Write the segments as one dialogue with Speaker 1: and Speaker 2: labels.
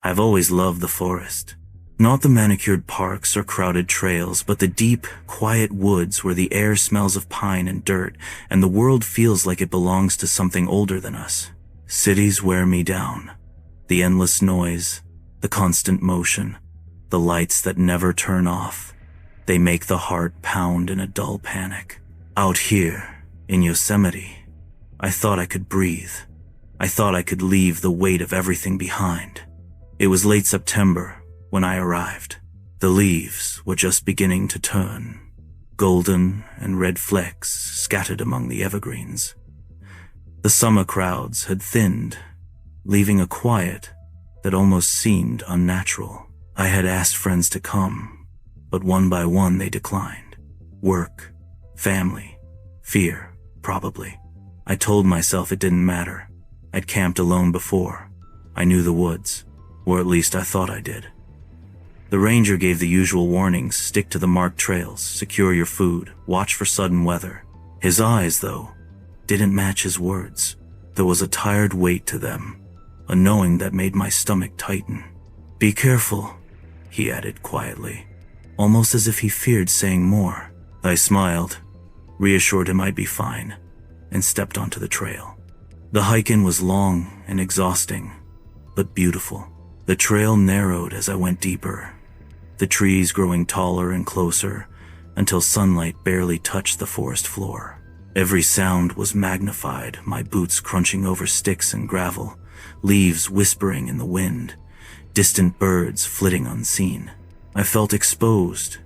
Speaker 1: I've always loved the forest. Not the manicured parks or crowded trails, but the deep, quiet woods where the air smells of pine and dirt, and the world feels like it belongs to something older than us. Cities wear me down. The endless noise, the constant motion, the lights that never turn off. They make the heart pound in a dull panic. Out here, in Yosemite, I thought I could breathe. I thought I could leave the weight of everything behind. It was late September when I arrived. The leaves were just beginning to turn, golden and red flecks scattered among the evergreens. The summer crowds had thinned, leaving a quiet that almost seemed unnatural. I had asked friends to come, but one by one they declined. Work, family, fear, probably. I told myself it didn't matter. I'd camped alone before. I knew the woods, or at least I thought I did. The ranger gave the usual warnings: stick to the marked trails, secure your food, watch for sudden weather. His eyes, though, didn't match his words. There was a tired weight to them, a knowing that made my stomach tighten. Be careful, he added quietly, almost as if he feared saying more. I smiled, reassured him I'd be fine, and stepped onto the trail. The hike-in was long and exhausting, but beautiful. The trail narrowed as I went deeper, the trees growing taller and closer until sunlight barely touched the forest floor. Every sound was magnified, my boots crunching over sticks and gravel, leaves whispering in the wind, distant birds flitting unseen. I felt exposed,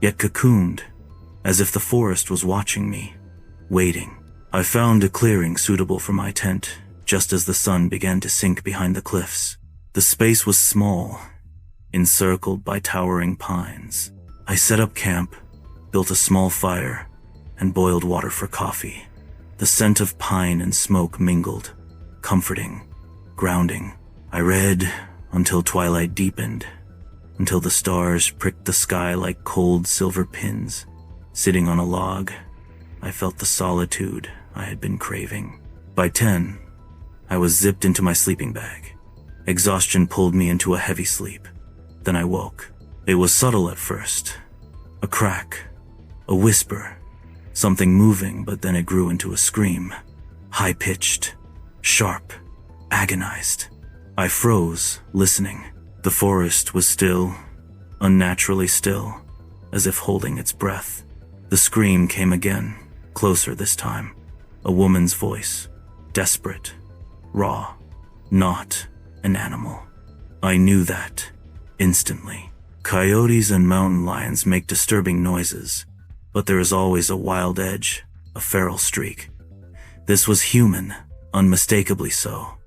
Speaker 1: yet cocooned, as if the forest was watching me, waiting. I found a clearing suitable for my tent just as the sun began to sink behind the cliffs. The space was small, encircled by towering pines. I set up camp, built a small fire, and boiled water for coffee. The scent of pine and smoke mingled, comforting, grounding. I read until twilight deepened, until the stars pricked the sky like cold silver pins. Sitting on a log, I felt the solitude I had been craving. By 10, I was zipped into my sleeping bag. Exhaustion pulled me into a heavy sleep. Then I woke. It was subtle at first. A crack, a whisper, something moving, but then it grew into a scream. High-pitched, sharp, agonized. I froze, listening. The forest was still, unnaturally still, as if holding its breath. The scream came again, closer this time. A woman's voice, desperate, raw, not an animal. I knew that instantly. Coyotes and mountain lions make disturbing noises, but there is always a wild edge, a feral streak. This was human, unmistakably so.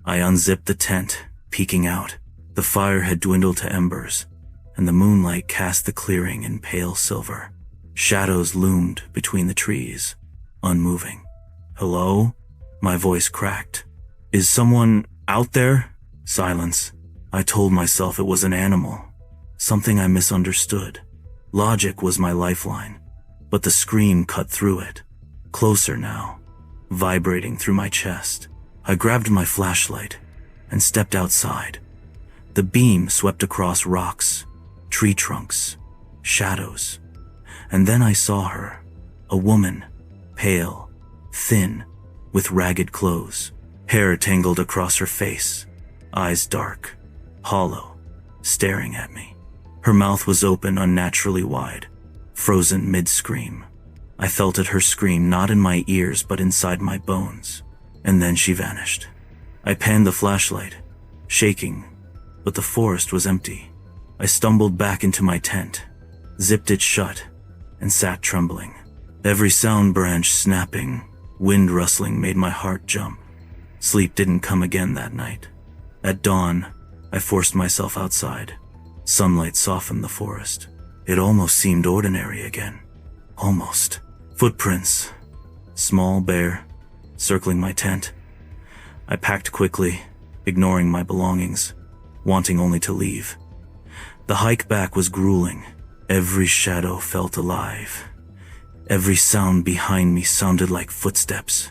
Speaker 1: I unzipped the tent, peeking out. The fire had dwindled to embers, and the moonlight cast the clearing in pale silver. Shadows loomed between the trees, unmoving. Hello? My voice cracked. Is someone out there? Silence. I told myself it was an animal, something I misunderstood. Logic was my lifeline, but the scream cut through it. Closer now, vibrating through my chest. I grabbed my flashlight and stepped outside. The beam swept across rocks, tree trunks, shadows. And then I saw her, a woman, pale, thin, with ragged clothes, hair tangled across her face, eyes dark, hollow, staring at me. Her mouth was open unnaturally wide, frozen mid-scream. I felt at her scream not in my ears but inside my bones, and then she vanished. I panned the flashlight, shaking, but the forest was empty. I stumbled back into my tent, zipped it shut, and sat trembling. Every sound branch snapping, wind rustling made my heart jump. Sleep didn't come again that night. At dawn, I forced myself outside. Sunlight softened the forest. It almost seemed ordinary again. Almost. Footprints. Small, bare, circling my tent. I packed quickly, ignoring my belongings, wanting only to leave. The hike back was grueling. Every shadow felt alive. Every sound behind me sounded like footsteps.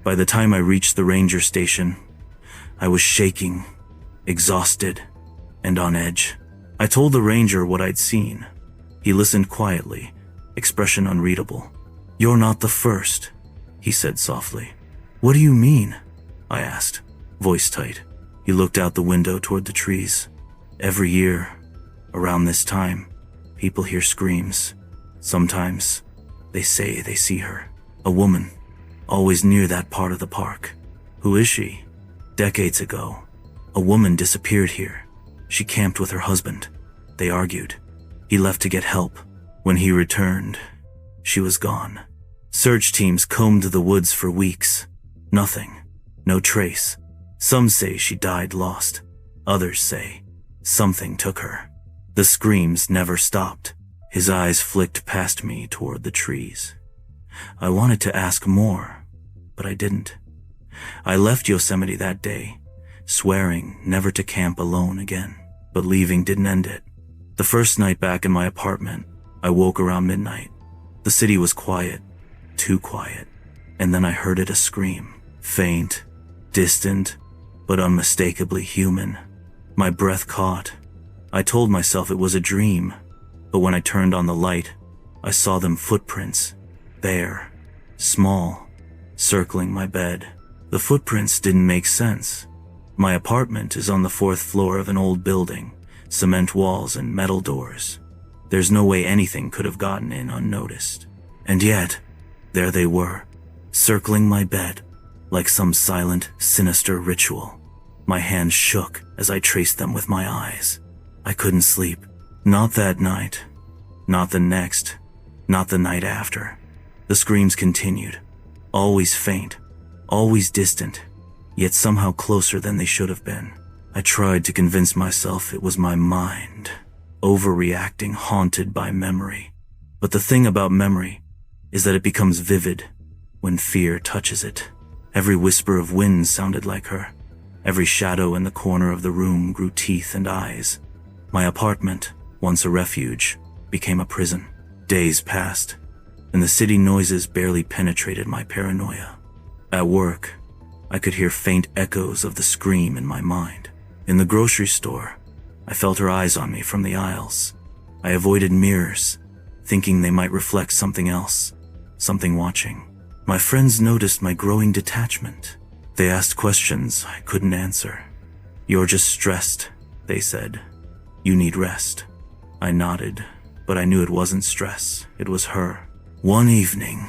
Speaker 1: By the time I reached the ranger station, I was shaking, exhausted and on edge. I told the ranger what I'd seen. He listened quietly, expression unreadable. "You're not the first," he said softly. "What do you mean?" I asked, voice tight. He looked out the window toward the trees. "Every year, around this time, people hear screams. Sometimes, they say they see her. A woman, always near that part of the park." "Who is she?" "Decades ago, a woman disappeared here. She camped with her husband. They argued. He left to get help. When he returned, she was gone. Search teams combed the woods for weeks. Nothing. No trace. Some say she died lost. Others say something took her." The screams never stopped. His eyes flicked past me toward the trees. I wanted to ask more, but I didn't. I left Yosemite that day, swearing never to camp alone again. But leaving didn't end it. The first night back in my apartment, I woke around midnight. The city was quiet, too quiet, and then I heard it a scream. Faint, distant, but unmistakably human. My breath caught. I told myself it was a dream, but when I turned on the light, I saw them footprints, there, small, circling my bed. The footprints didn't make sense. My apartment is on the 4th floor of an old building, cement walls and metal doors. There's no way anything could have gotten in unnoticed. And yet, there they were, circling my bed, like some silent, sinister ritual. My hands shook as I traced them with my eyes. I couldn't sleep. Not that night. Not the next. Not the night after. The screams continued. Always faint. Always distant. Yet somehow closer than they should have been. I tried to convince myself it was my mind, overreacting, haunted by memory. But the thing about memory is that it becomes vivid when fear touches it. Every whisper of wind sounded like her. Every shadow in the corner of the room grew teeth and eyes. My apartment, once a refuge, became a prison. Days passed, and the city noises barely penetrated my paranoia. At work, I could hear faint echoes of the scream in my mind. In the grocery store, I felt her eyes on me from the aisles. I avoided mirrors, thinking they might reflect something else, something watching. My friends noticed my growing detachment. They asked questions I couldn't answer. "You're just stressed," they said. "You need rest." I nodded, but I knew it wasn't stress. It was her. One evening,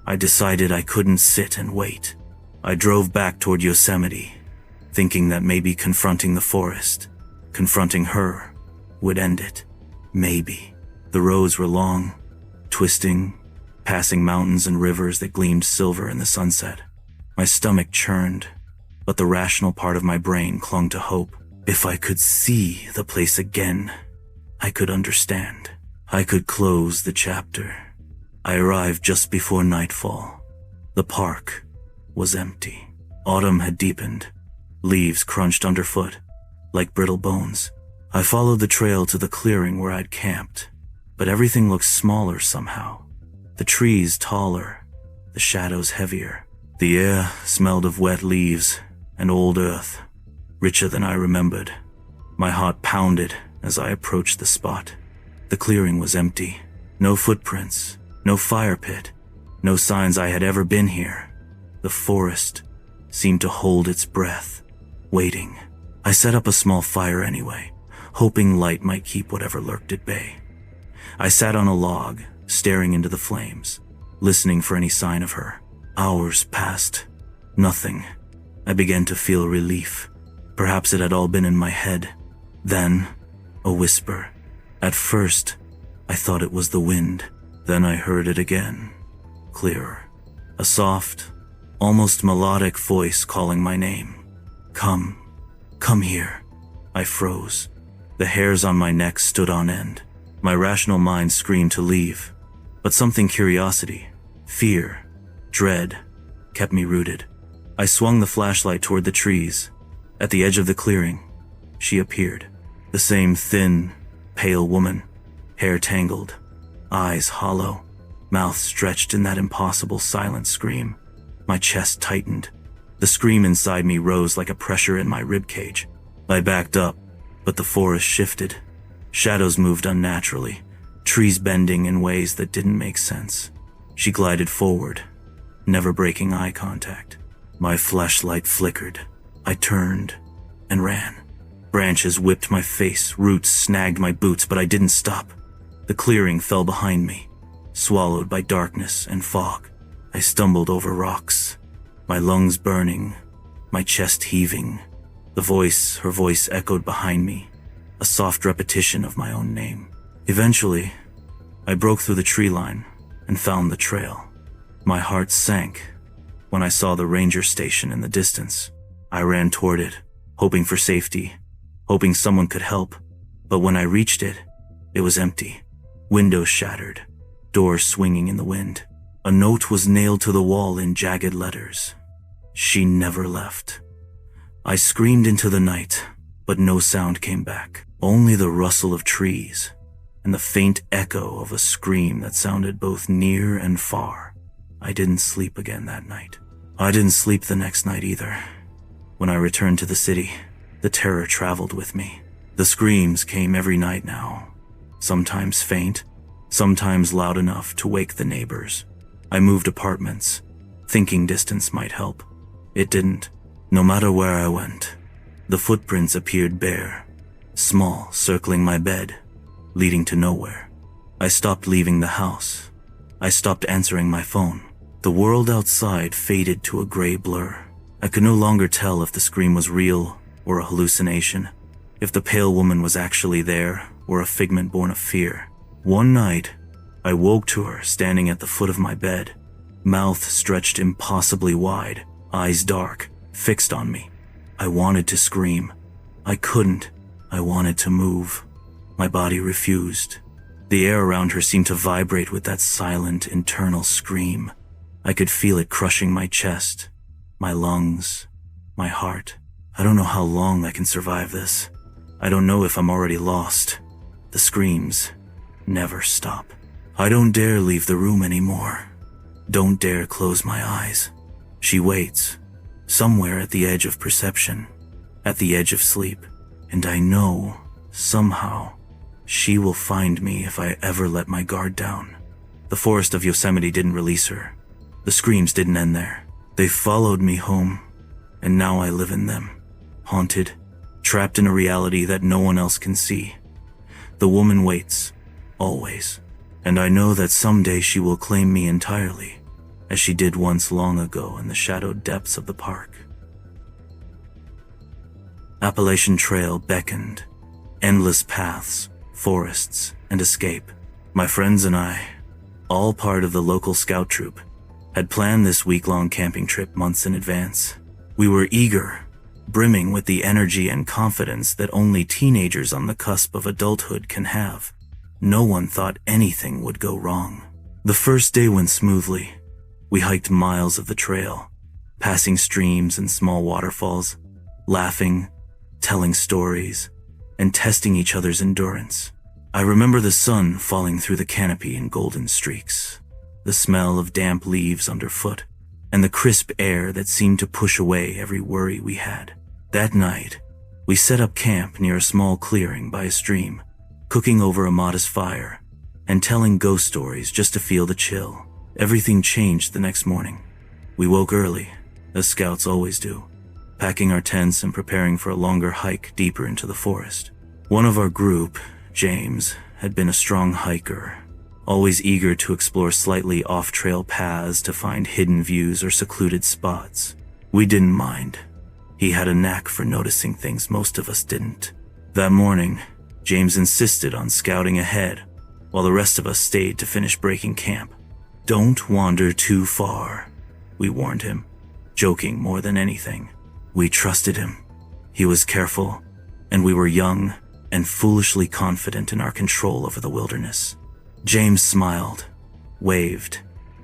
Speaker 1: I decided I couldn't sit and wait. I drove back toward Yosemite, thinking that maybe confronting the forest, confronting her, would end it. Maybe. The roads were long, twisting, passing mountains and rivers that gleamed silver in the sunset. My stomach churned, but the rational part of my brain clung to hope. If I could see the place again, I could understand. I could close the chapter. I arrived just before nightfall. The park was empty. Autumn had deepened. Leaves crunched underfoot, like brittle bones. I followed the trail to the clearing where I'd camped, but everything looked smaller somehow. The trees taller, the shadows heavier. The air smelled of wet leaves and old earth, richer than I remembered. My heart pounded as I approached the spot. The clearing was empty. No footprints, no fire pit, no signs I had ever been here. The forest seemed to hold its breath, waiting. I set up a small fire anyway, hoping light might keep whatever lurked at bay. I sat on a log, staring into the flames, listening for any sign of her. Hours passed. Nothing. I began to feel relief. Perhaps it had all been in my head. Then, a whisper. At first, I thought it was the wind. Then I heard it again, clearer. A soft, almost melodic voice calling my name. Come here. I froze. The hairs on my neck stood on end. My rational mind screamed to leave, but something curiosity, fear, dread, kept me rooted. I swung the flashlight toward the trees. At the edge of the clearing, she appeared. The same thin, pale woman, hair tangled, eyes hollow, mouth stretched in that impossible silent scream. My chest tightened. The scream inside me rose like a pressure in my ribcage. I backed up, but the forest shifted. Shadows moved unnaturally, trees bending in ways that didn't make sense. She glided forward, never breaking eye contact. My flashlight flickered. I turned and ran. Branches whipped my face, roots snagged my boots, but I didn't stop. The clearing fell behind me, swallowed by darkness and fog. I stumbled over rocks, my lungs burning, my chest heaving. Her voice echoed behind me, a soft repetition of my own name. Eventually, I broke through the tree line and found the trail. My heart sank when I saw the ranger station in the distance. I ran toward it, hoping for safety, hoping someone could help. But when I reached it, it was empty. Windows shattered, doors swinging in the wind. A note was nailed to the wall in jagged letters. She never left. I screamed into the night, but no sound came back. Only the rustle of trees and the faint echo of a scream that sounded both near and far. I didn't sleep again that night. I didn't sleep the next night either. When I returned to the city, the terror traveled with me. The screams came every night now, sometimes faint, sometimes loud enough to wake the neighbors. I moved apartments, thinking distance might help. It didn't. No matter where I went, the footprints appeared bare, small, circling my bed, leading to nowhere. I stopped leaving the house. I stopped answering my phone. The world outside faded to a gray blur. I could no longer tell if the scream was real or a hallucination, if the pale woman was actually there or a figment born of fear. One night, I woke to her standing at the foot of my bed, mouth stretched impossibly wide, eyes dark, fixed on me. I wanted to scream. I couldn't. I wanted to move. My body refused. The air around her seemed to vibrate with that silent, internal scream. I could feel it crushing my chest, my lungs, my heart. I don't know how long I can survive this. I don't know if I'm already lost. The screams never stop. I don't dare leave the room anymore. Don't dare close my eyes. She waits, somewhere at the edge of perception, at the edge of sleep, and I know, somehow, she will find me if I ever let my guard down. The forest of Yosemite didn't release her. The screams didn't end there. They followed me home, and now I live in them, haunted, trapped in a reality that no one else can see. The woman waits, always, and I know that someday she will claim me entirely, as she did once long ago in the shadowed depths of the park. Appalachian Trail beckoned, endless paths, forests, and escape. My friends and I, all part of the local scout troop, had planned this week-long camping trip months in advance. We were eager, brimming with the energy and confidence that only teenagers on the cusp of adulthood can have. No one thought anything would go wrong. The first day went smoothly. We hiked miles of the trail, passing streams and small waterfalls, laughing, telling stories, and testing each other's endurance. I remember the sun falling through the canopy in golden streaks, the smell of damp leaves underfoot, and the crisp air that seemed to push away every worry we had. That night, we set up camp near a small clearing by a stream, cooking over a modest fire, and telling ghost stories just to feel the chill. Everything changed the next morning. We woke early, as scouts always do, packing our tents and preparing for a longer hike deeper into the forest. One of our group, James, had been a strong hiker, always eager to explore slightly off-trail paths to find hidden views or secluded spots. We didn't mind. He had a knack for noticing things most of us didn't. That morning, James insisted on scouting ahead, while the rest of us stayed to finish breaking camp. "Don't wander too far," we warned him, joking more than anything. We trusted him. He was careful, and we were young and foolishly confident in our control over the wilderness. James smiled, waved,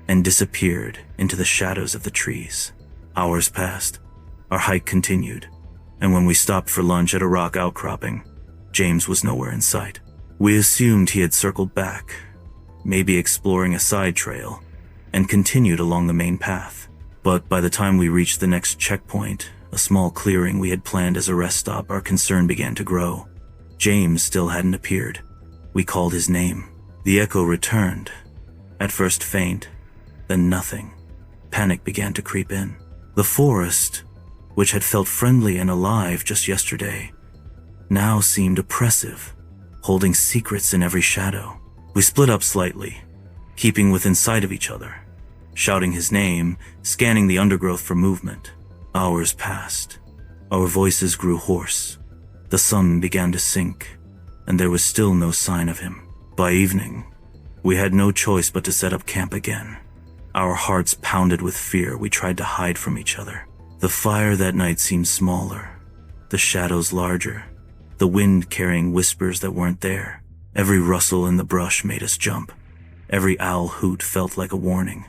Speaker 1: and disappeared into the shadows of the trees. Hours passed. Our hike continued, and when we stopped for lunch at a rock outcropping, James was nowhere in sight. We assumed he had circled back, maybe exploring a side trail, and continued along the main path. But by the time we reached the next checkpoint, a small clearing we had planned as a rest stop, our concern began to grow. James still hadn't appeared. We called his name. The echo returned. At first faint, then nothing. Panic began to creep in. The forest, which had felt friendly and alive just yesterday, now seemed oppressive, holding secrets in every shadow. We split up slightly, keeping within sight of each other, shouting his name, scanning the undergrowth for movement. Hours passed. Our voices grew hoarse. The sun began to sink, and there was still no sign of him. By evening, we had no choice but to set up camp again. Our hearts pounded with fear. We tried to hide from each other. The fire that night seemed smaller, the shadows larger, the wind carrying whispers that weren't there. Every rustle in the brush made us jump. Every owl hoot felt like a warning.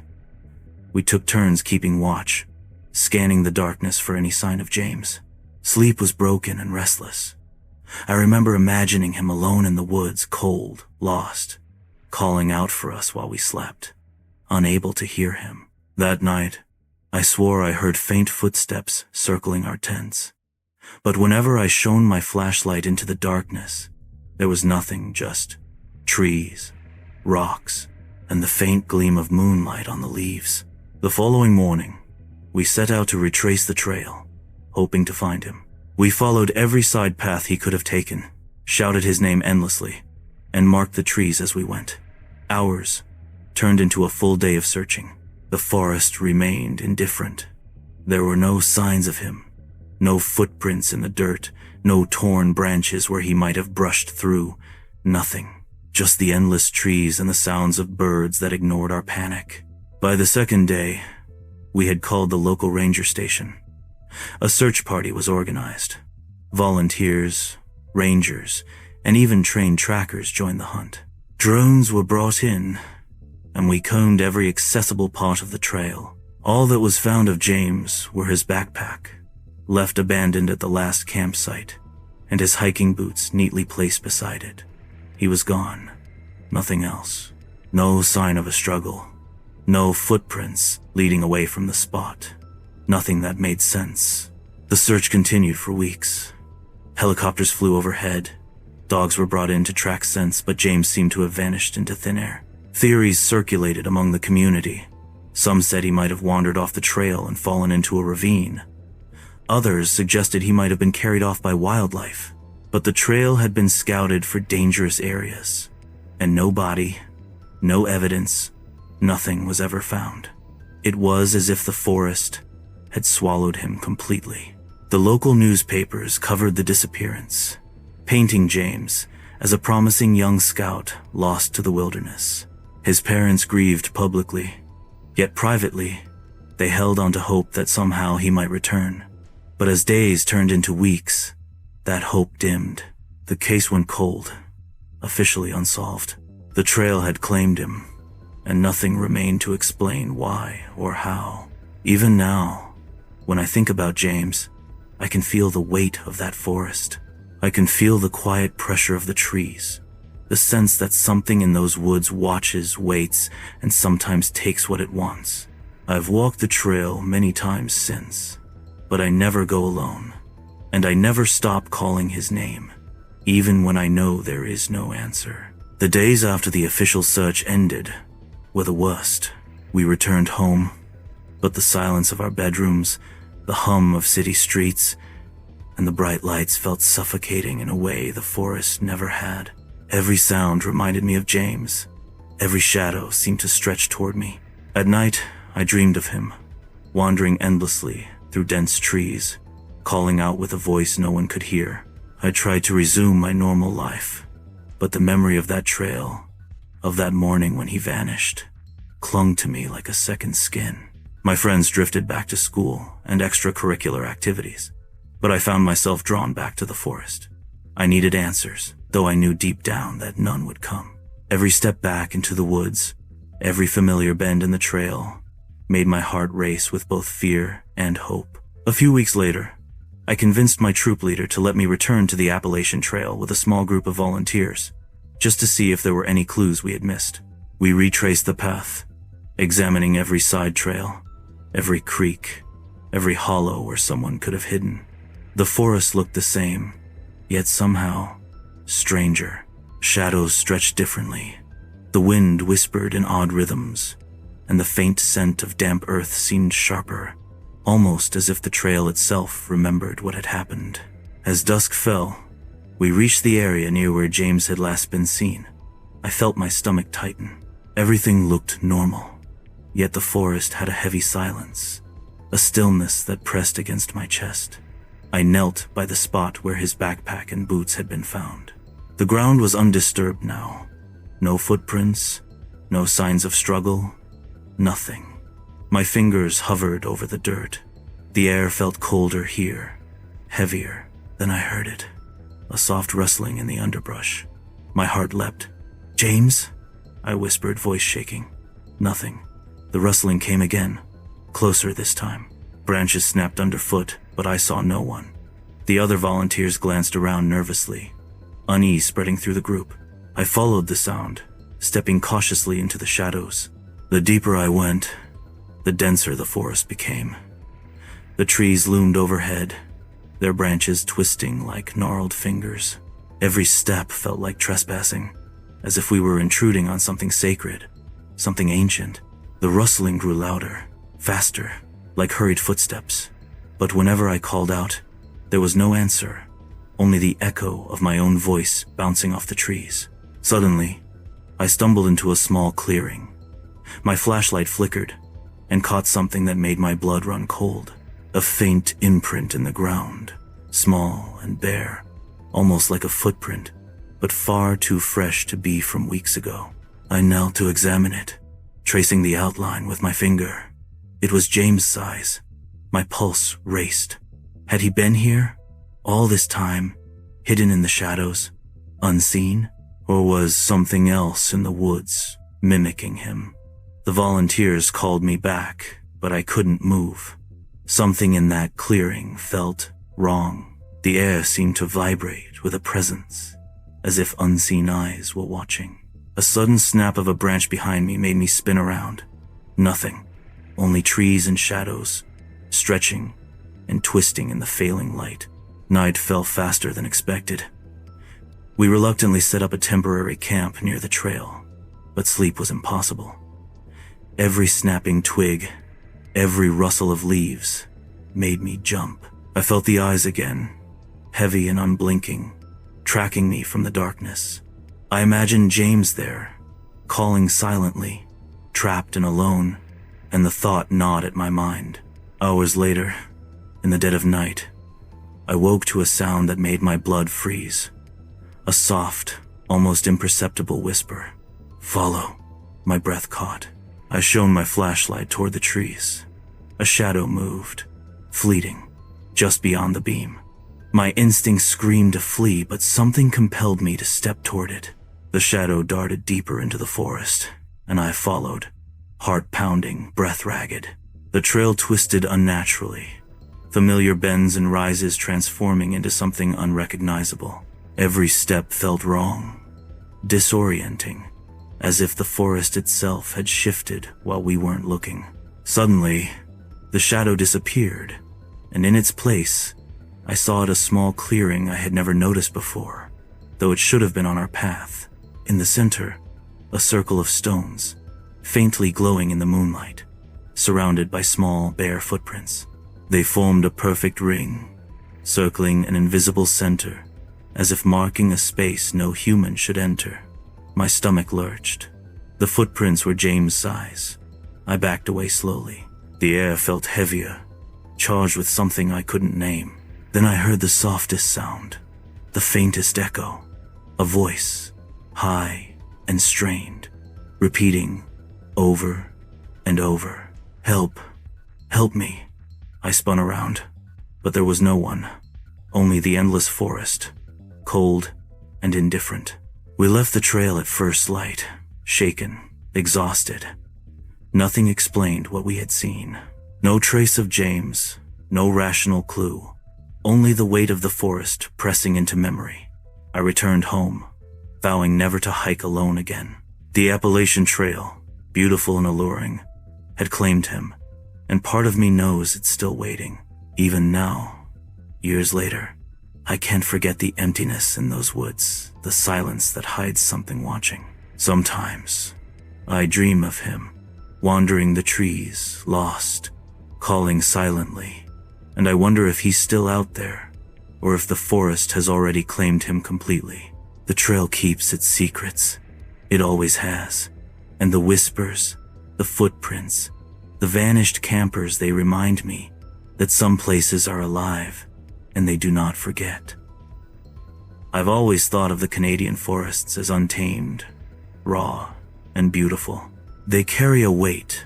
Speaker 1: We took turns keeping watch, scanning the darkness for any sign of James. Sleep was broken and restless. I remember imagining him alone in the woods, cold, lost, calling out for us while we slept, unable to hear him. That night, I swore I heard faint footsteps circling our tents. But whenever I shone my flashlight into the darkness, there was nothing, just trees, rocks, and the faint gleam of moonlight on the leaves. The following morning, we set out to retrace the trail, hoping to find him. We followed every side path he could have taken, shouted his name endlessly, and marked the trees as we went. Hours turned into a full day of searching. The forest remained indifferent. There were no signs of him, no footprints in the dirt, no torn branches where he might have brushed through. Nothing. Just the endless trees and the sounds of birds that ignored our panic. By the second day, we had called the local ranger station. A search party was organized. Volunteers, rangers, and even trained trackers joined the hunt. Drones were brought in, and we combed every accessible part of the trail. All that was found of James were his backpack, left abandoned at the last campsite, and his hiking boots neatly placed beside it. He was gone. Nothing else. No sign of a struggle. No footprints leading away from the spot. Nothing that made sense. The search continued for weeks. Helicopters flew overhead. Dogs were brought in to track scents, but James seemed to have vanished into thin air. Theories circulated among the community. Some said he might have wandered off the trail and fallen into a ravine. Others suggested he might have been carried off by wildlife. But the trail had been scouted for dangerous areas, and no body, no evidence, nothing was ever found. It was as if the forest had swallowed him completely. The local newspapers covered the disappearance, painting James as a promising young scout lost to the wilderness. His parents grieved publicly, yet privately, they held on to hope that somehow he might return. But as days turned into weeks, that hope dimmed. The case went cold, officially unsolved. The trail had claimed him, and nothing remained to explain why or how. Even now, when I think about James, I can feel the weight of that forest. I can feel the quiet pressure of the trees, the sense that something in those woods watches, waits, and sometimes takes what it wants. I've walked the trail many times since, but I never go alone, and I never stop calling his name, even when I know there is no answer. The days after the official search ended were the worst. We returned home, but the silence of our bedrooms, the hum of city streets, and the bright lights felt suffocating in a way the forest never had. Every sound reminded me of James. Every shadow seemed to stretch toward me. At night, I dreamed of him, wandering endlessly through dense trees, calling out with a voice no one could hear. I tried to resume my normal life, but the memory of that trail, of that morning when he vanished, clung to me like a second skin. My friends drifted back to school and extracurricular activities, but I found myself drawn back to the forest. I needed answers, though I knew deep down that none would come. Every step back into the woods, every familiar bend in the trail, made my heart race with both fear and hope. A few weeks later, I convinced my troop leader to let me return to the Appalachian Trail with a small group of volunteers, just to see if there were any clues we had missed. We retraced the path, examining every side trail, every creek, every hollow where someone could have hidden. The forest looked the same, yet somehow stranger. Shadows stretched differently. The wind whispered in odd rhythms, and the faint scent of damp earth seemed sharper, almost as if the trail itself remembered what had happened. As dusk fell, we reached the area near where James had last been seen. I felt my stomach tighten. Everything looked normal, yet the forest had a heavy silence, a stillness that pressed against my chest. I knelt by the spot where his backpack and boots had been found. The ground was undisturbed now. No footprints, no signs of struggle, nothing. My fingers hovered over the dirt. The air felt colder here, heavier. Then I heard it, a soft rustling in the underbrush. My heart leapt. "James?" I whispered, voice shaking. Nothing. The rustling came again, closer this time. Branches snapped underfoot, but I saw no one. The other volunteers glanced around nervously, unease spreading through the group. I followed the sound, stepping cautiously into the shadows. The deeper I went, the denser the forest became. The trees loomed overhead, their branches twisting like gnarled fingers. Every step felt like trespassing, as if we were intruding on something sacred, something ancient. The rustling grew louder, faster, like hurried footsteps. But whenever I called out, there was no answer, only the echo of my own voice bouncing off the trees. Suddenly, I stumbled into a small clearing. My flashlight flickered and caught something that made my blood run cold. A faint imprint in the ground, small and bare, almost like a footprint, but far too fresh to be from weeks ago. I knelt to examine it, tracing the outline with my finger. It was James' size. My pulse raced. Had he been here, all this time, hidden in the shadows, unseen? Or was something else in the woods mimicking him? The volunteers called me back, but I couldn't move. Something in that clearing felt wrong. The air seemed to vibrate with a presence, as if unseen eyes were watching. A sudden snap of a branch behind me made me spin around. Nothing, only trees and shadows, stretching and twisting in the failing light. Night fell faster than expected. We reluctantly set up a temporary camp near the trail, but sleep was impossible. Every snapping twig, every rustle of leaves made me jump. I felt the eyes again, heavy and unblinking, tracking me from the darkness. I imagined James there, calling silently, trapped and alone, and the thought gnawed at my mind. Hours later, in the dead of night, I woke to a sound that made my blood freeze. A soft, almost imperceptible whisper. "Follow." My breath caught. I shone my flashlight toward the trees. A shadow moved, fleeting, just beyond the beam. My instinct screamed to flee, but something compelled me to step toward it. The shadow darted deeper into the forest, and I followed, heart pounding, breath ragged. The trail twisted unnaturally, familiar bends and rises transforming into something unrecognizable. Every step felt wrong, disorienting, as if the forest itself had shifted while we weren't looking. Suddenly, the shadow disappeared, and in its place, I saw at a small clearing I had never noticed before, though it should have been on our path. In the center, a circle of stones, faintly glowing in the moonlight, surrounded by small, bare footprints. They formed a perfect ring, circling an invisible center, as if marking a space no human should enter. My stomach lurched. The footprints were James' size. I backed away slowly. The air felt heavier, charged with something I couldn't name. Then I heard the softest sound, the faintest echo, a voice, high and strained, repeating over and over. "Help, help me." I spun around, but there was no one, only the endless forest, cold and indifferent. We left the trail at first light, shaken, exhausted. Nothing explained what we had seen. No trace of James, no rational clue, only the weight of the forest pressing into memory. I returned home, vowing never to hike alone again. The Appalachian Trail, beautiful and alluring, had claimed him, and part of me knows it's still waiting. Even now, years later, I can't forget the emptiness in those woods, the silence that hides something watching. Sometimes, I dream of him, wandering the trees, lost, calling silently, and I wonder if he's still out there, or if the forest has already claimed him completely. The trail keeps its secrets. It always has. And the whispers, the footprints, the vanished campers, they remind me that some places are alive, and they do not forget. I've always thought of the Canadian forests as untamed, raw, and beautiful. They carry a weight,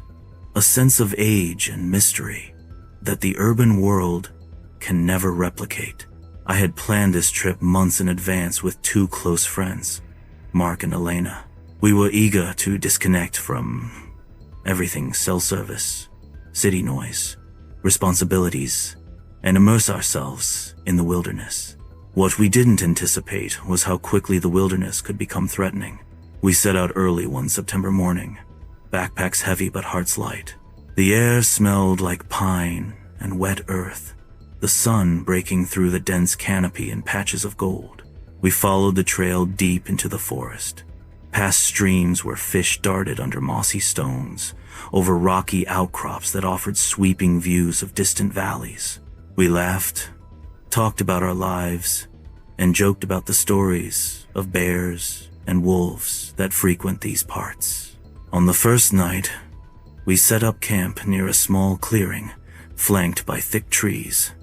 Speaker 1: a sense of age and mystery that the urban world can never replicate. I had planned this trip months in advance with two close friends, Mark and Elena. We were eager to disconnect from everything: cell service, city noise, responsibilities, and immerse ourselves in the wilderness. What we didn't anticipate was how quickly the wilderness could become threatening. We set out early one September morning, backpacks heavy but hearts light. The air smelled like pine and wet earth, the sun breaking through the dense canopy in patches of gold. We followed the trail deep into the forest, past streams where fish darted under mossy stones, over rocky outcrops that offered sweeping views of distant valleys. We laughed, talked about our lives, and joked about the stories of bears and wolves that frequent these parts. On the first night, we set up camp near a small clearing, flanked by thick trees.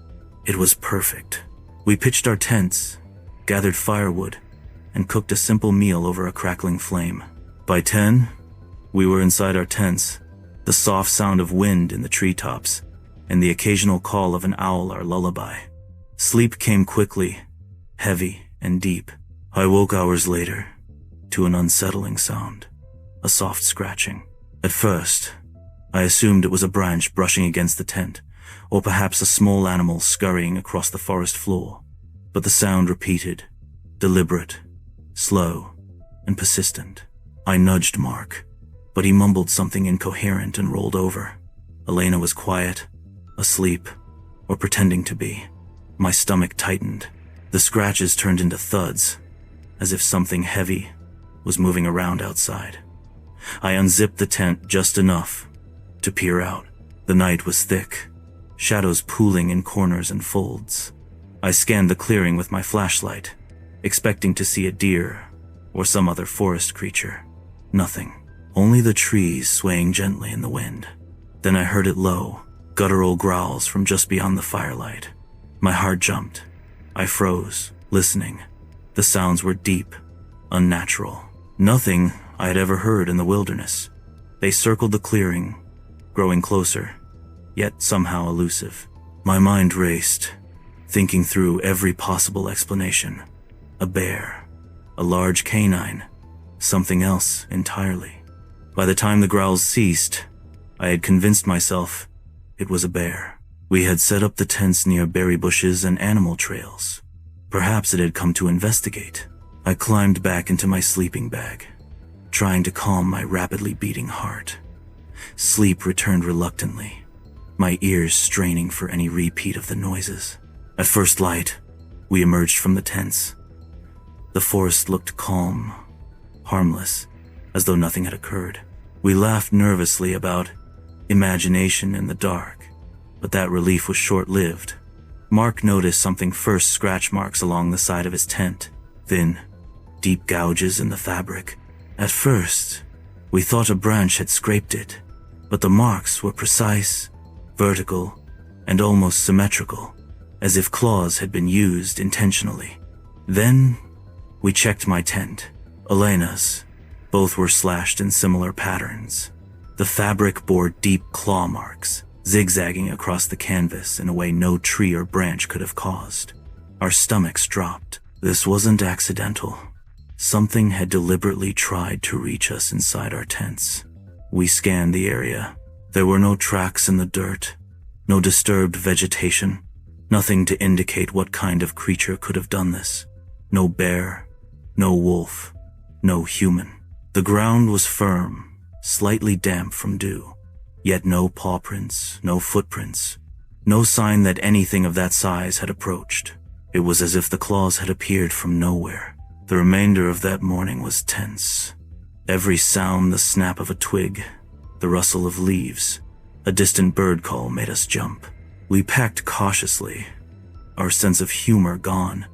Speaker 1: It was perfect. We pitched our tents, gathered firewood, and cooked a simple meal over a crackling flame. By 10, we were inside our tents, the soft sound of wind in the treetops, and the occasional call of an owl our lullaby. Sleep came quickly, heavy and deep. I woke hours later to an unsettling sound, a soft scratching. At first, I assumed it was a branch brushing against the tent, or perhaps a small animal scurrying across the forest floor. But the sound repeated, deliberate, slow, and persistent. I nudged Mark, but he mumbled something incoherent and rolled over. Elena was quiet, asleep, or pretending to be. My stomach tightened. The scratches turned into thuds, as if something heavy was moving around outside. I unzipped the tent just enough to peer out. The night was thick, shadows pooling in corners and folds. I scanned the clearing with my flashlight, expecting to see a deer or some other forest creature. Nothing. Only the trees swaying gently in the wind. Then I heard it low, guttural growls from just beyond the firelight. My heart jumped. I froze, listening. The sounds were deep, unnatural. Nothing I had ever heard in the wilderness. They circled the clearing, growing closer, yet somehow elusive. My mind raced, thinking through every possible explanation. A bear, a large canine, something else entirely. By the time the growls ceased, I had convinced myself it was a bear. We had set up the tents near berry bushes and animal trails. Perhaps it had come to investigate. I climbed back into my sleeping bag, trying to calm my rapidly beating heart. Sleep returned reluctantly, my ears straining for any repeat of the noises. At first light, we emerged from the tents. The forest looked calm, harmless, as though nothing had occurred. We laughed nervously about imagination in the dark, but that relief was short-lived. Mark noticed something first: scratch marks along the side of his tent, thin, deep gouges in the fabric. At first, we thought a branch had scraped it, but the marks were precise, vertical, and almost symmetrical, as if claws had been used intentionally. Then, we checked my tent, Elena's. Both were slashed in similar patterns. The fabric bore deep claw marks, zigzagging across the canvas in a way no tree or branch could have caused. Our stomachs dropped. This wasn't accidental. Something had deliberately tried to reach us inside our tents. We scanned the area. There were no tracks in the dirt, no disturbed vegetation, nothing to indicate what kind of creature could have done this. No bear, no wolf, no human. The ground was firm, slightly damp from dew, Yet no paw prints, no footprints, no sign that anything of that size had approached. It was as if the claws had appeared from nowhere. The remainder of that morning was tense. Every sound, the snap of a twig, the rustle of leaves, a distant bird call made us jump. We packed cautiously, our sense of humor gone,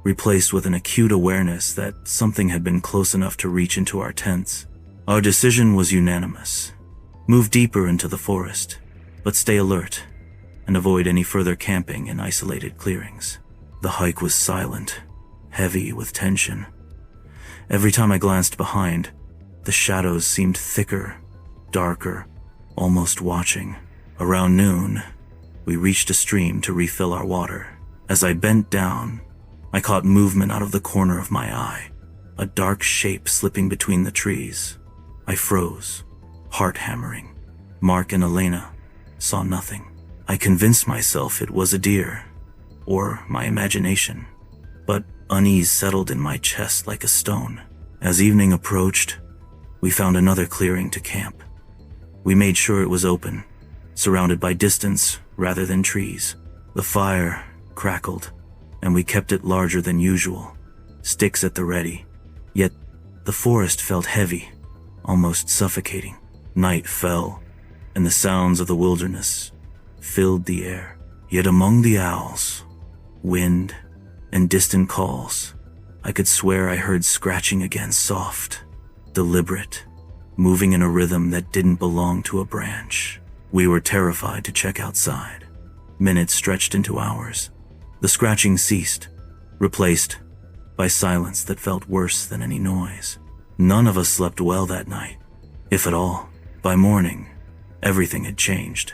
Speaker 1: replaced with an acute awareness that something had been close enough to reach into our tents. Our decision was unanimous. Move deeper into the forest, but stay alert and avoid any further camping in isolated clearings. The hike was silent, heavy with tension. Every time I glanced behind, the shadows seemed thicker, darker, almost watching. Around noon, we reached a stream to refill our water. As I bent down, I caught movement out of the corner of my eye, a dark shape slipping between the trees. I froze, heart hammering. Mark and Elena saw nothing. I convinced myself it was a deer, or my imagination, but unease settled in my chest like a stone. As evening approached, we found another clearing to camp. We made sure it was open, surrounded by distance rather than trees. The fire crackled, and we kept it larger than usual, sticks at the ready. Yet the forest felt heavy, almost suffocating. Night fell, and the sounds of the wilderness filled the air. Yet among the owls, wind, and distant calls, I could swear I heard scratching again, soft, deliberate, moving in a rhythm that didn't belong to a branch. We were terrified to check outside. Minutes stretched into hours. The scratching ceased, replaced by silence that felt worse than any noise. None of us slept well that night, if at all. By morning, everything had changed.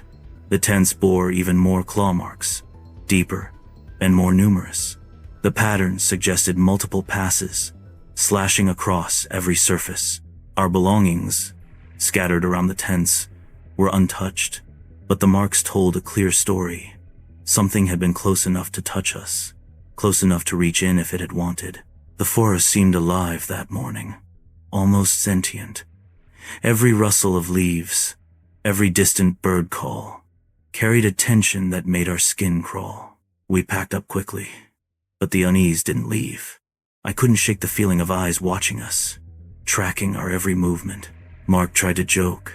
Speaker 1: The tents bore even more claw marks, deeper and more numerous. The patterns suggested multiple passes, slashing across every surface. Our belongings, scattered around the tents, were untouched, but the marks told a clear story. Something had been close enough to touch us, close enough to reach in if it had wanted. The forest seemed alive that morning, almost sentient. Every rustle of leaves, every distant bird call, carried a tension that made our skin crawl. We packed up quickly, but the unease didn't leave. I couldn't shake the feeling of eyes watching us, tracking our every movement. Mark tried to joke.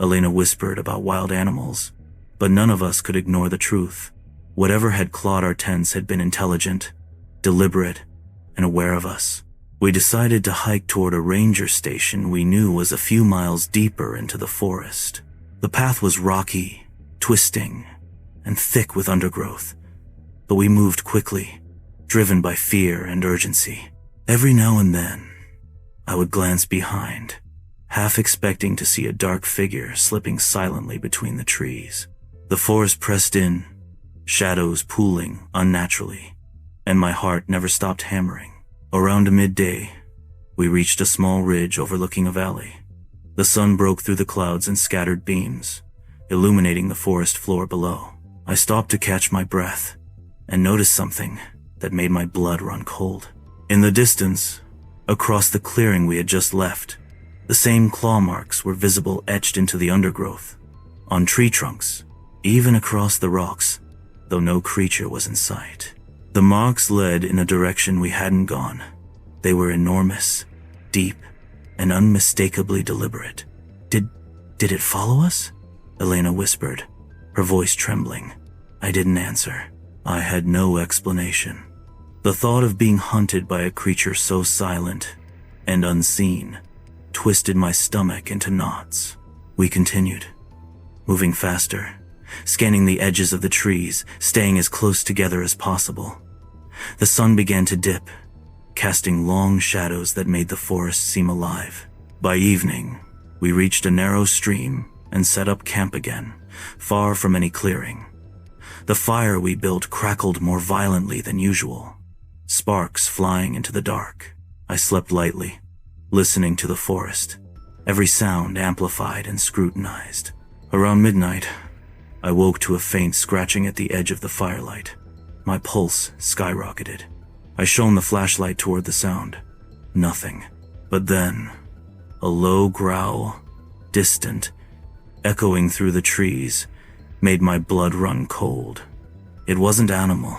Speaker 1: Elena whispered about wild animals, but none of us could ignore the truth. Whatever had clawed our tents had been intelligent, deliberate, and aware of us. We decided to hike toward a ranger station we knew was a few miles deeper into the forest. The path was rocky, twisting, and thick with undergrowth, but we moved quickly, driven by fear and urgency. Every now and then, I would glance behind, half expecting to see a dark figure slipping silently between the trees. The forest pressed in, shadows pooling unnaturally, and my heart never stopped hammering. Around midday, we reached a small ridge overlooking a valley. The sun broke through the clouds in scattered beams, illuminating the forest floor below. I stopped to catch my breath and noticed something that made my blood run cold. In the distance, across the clearing we had just left, the same claw marks were visible etched into the undergrowth, on tree trunks, even across the rocks, though no creature was in sight. The marks led in a direction we hadn't gone. They were enormous, deep, and unmistakably deliberate. Did it follow us? Elena whispered, her voice trembling. I didn't answer. I had no explanation. The thought of being hunted by a creature so silent and unseen twisted my stomach into knots. We continued, moving faster, scanning the edges of the trees, staying as close together as possible. The sun began to dip, casting long shadows that made the forest seem alive. By evening, we reached a narrow stream and set up camp again, far from any clearing. The fire we built crackled more violently than usual, sparks flying into the dark. I slept lightly, listening to the forest, every sound amplified and scrutinized. Around midnight, I woke to a faint scratching at the edge of the firelight. My pulse skyrocketed. I shone the flashlight toward the sound. Nothing. But then, a low growl, distant, echoing through the trees, made my blood run cold. It wasn't animal.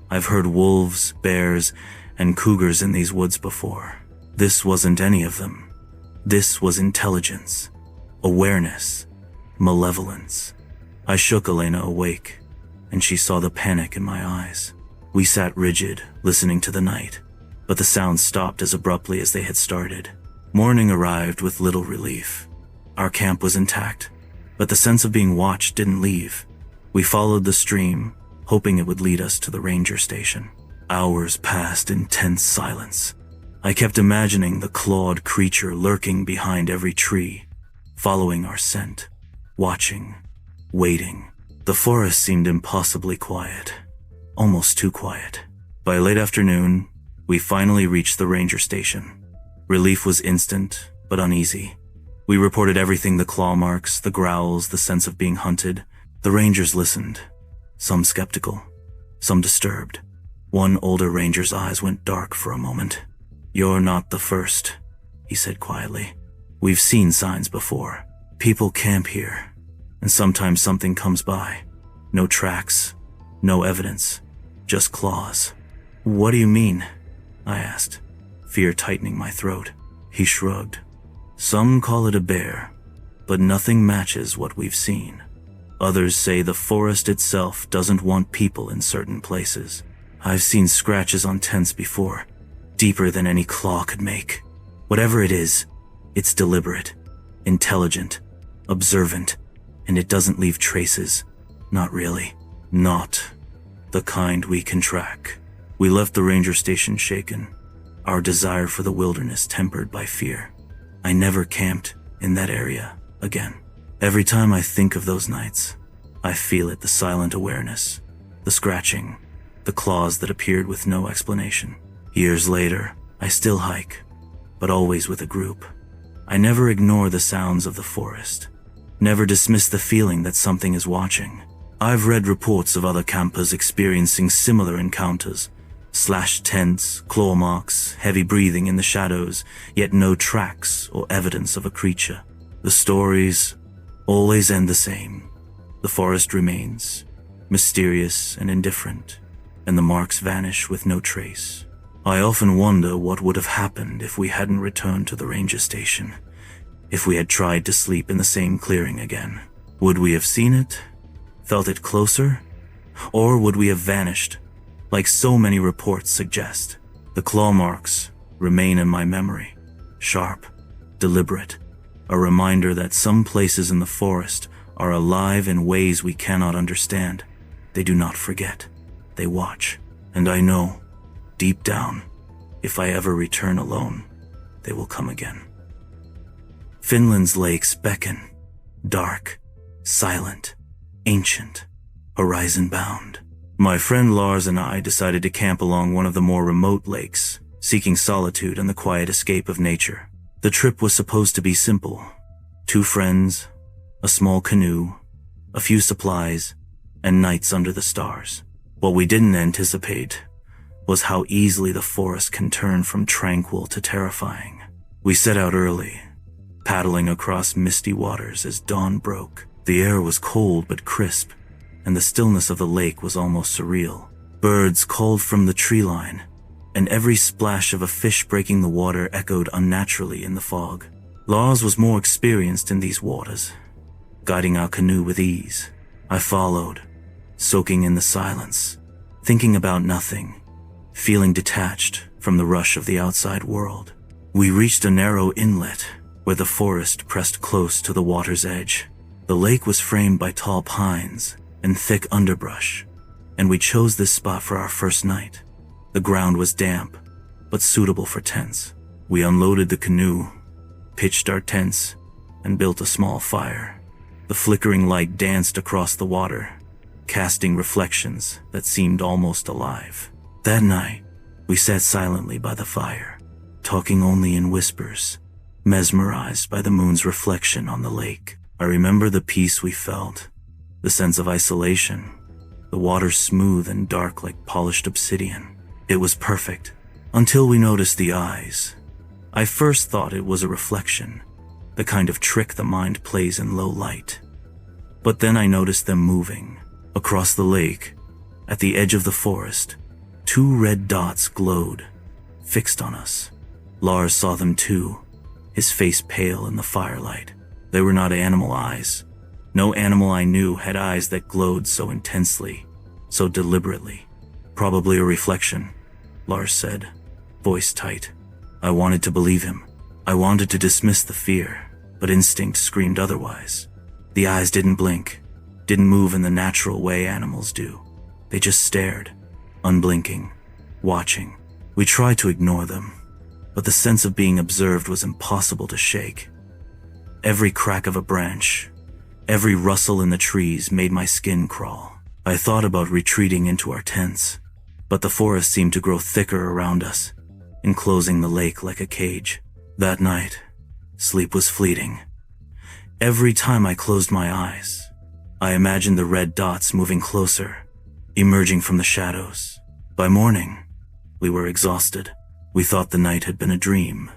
Speaker 1: I've heard wolves, bears, and cougars in these woods before. This wasn't any of them. This was intelligence, awareness, malevolence. I shook Elena awake, and she saw the panic in my eyes. We sat rigid, listening to the night, but the sounds stopped as abruptly as they had started. Morning arrived with little relief. Our camp was intact, but the sense of being watched didn't leave. We followed the stream, hoping it would lead us to the ranger station. Hours passed in tense silence. I kept imagining the clawed creature lurking behind every tree, following our scent, watching, waiting. The forest seemed impossibly quiet, almost too quiet. By late afternoon, we finally reached the ranger station. Relief was instant, but uneasy. We reported everything: the claw marks, the growls, the sense of being hunted. The rangers listened, some skeptical, some disturbed. One older ranger's eyes went dark for a moment. "You're not the first," he said quietly. "We've seen signs before. People camp here, and sometimes something comes by. No tracks, no evidence, just claws." "What do you mean?" I asked, fear tightening my throat. He shrugged. "Some call it a bear, but nothing matches what we've seen. Others say the forest itself doesn't want people in certain places. I've seen scratches on tents before, deeper than any claw could make. Whatever it is, it's deliberate, intelligent, observant, and it doesn't leave traces. Not really. Not the kind we can track." We left the ranger station shaken, our desire for the wilderness tempered by fear. I never camped in that area again. Every time I think of those nights, I feel it: the silent awareness, the scratching, the claws that appeared with no explanation. Years later, I still hike, but always with a group. I never ignore the sounds of the forest, never dismiss the feeling that something is watching. I've read reports of other campers experiencing similar encounters: slashed tents, claw marks, heavy breathing in the shadows, yet no tracks or evidence of a creature. The stories always end the same. The forest remains, mysterious and indifferent, and the marks vanish with no trace. I often wonder what would have happened if we hadn't returned to the ranger station, if we had tried to sleep in the same clearing again. Would we have seen it, felt it closer, or would we have vanished, like so many reports suggest? The claw marks remain in my memory, sharp, deliberate, a reminder that some places in the forest are alive in ways we cannot understand. They do not forget. They watch. And I know, deep down, if I ever return alone, they will come again. Finland's lakes beckon, dark, silent, ancient, horizon-bound. My friend Lars and I decided to camp along one of the more remote lakes, seeking solitude and the quiet escape of nature. The trip was supposed to be simple: 2 friends, a small canoe, a few supplies, and nights under the stars. What we didn't anticipate was how easily the forest can turn from tranquil to terrifying. We set out early, paddling across misty waters as dawn broke. The air was cold but crisp, and the stillness of the lake was almost surreal. Birds called from the tree line, and every splash of a fish breaking the water echoed unnaturally in the fog. Lars was more experienced in these waters, guiding our canoe with ease. I followed, soaking in the silence, thinking about nothing, feeling detached from the rush of the outside world. We reached a narrow inlet where the forest pressed close to the water's edge. The lake was framed by tall pines and thick underbrush, and we chose this spot for our first night. The ground was damp, but suitable for tents. We unloaded the canoe, pitched our tents, and built a small fire. The flickering light danced across the water, casting reflections that seemed almost alive. That night, we sat silently by the fire, talking only in whispers, mesmerized by the moon's reflection on the lake. I remember the peace we felt, the sense of isolation, the water smooth and dark like polished obsidian. It was perfect, until we noticed the eyes. I first thought it was a reflection, the kind of trick the mind plays in low light. But then I noticed them moving. Across the lake, at the edge of the forest, 2 red dots glowed, fixed on us. Lars saw them too, his face pale in the firelight. They were not animal eyes. No animal I knew had eyes that glowed so intensely, so deliberately. Probably a reflection, Lars said, voice tight. I wanted to believe him. I wanted to dismiss the fear, but instinct screamed otherwise. The eyes didn't blink, didn't move in the natural way animals do. They just stared, unblinking, watching. We tried to ignore them, but the sense of being observed was impossible to shake. Every crack of a branch, every rustle in the trees made my skin crawl. I thought about retreating into our tents, but the forest seemed to grow thicker around us, enclosing the lake like a cage. That night, sleep was fleeting. Every time I closed my eyes, I imagined the red dots moving closer, emerging from the shadows. By morning, we were exhausted. We thought the night had been a dream,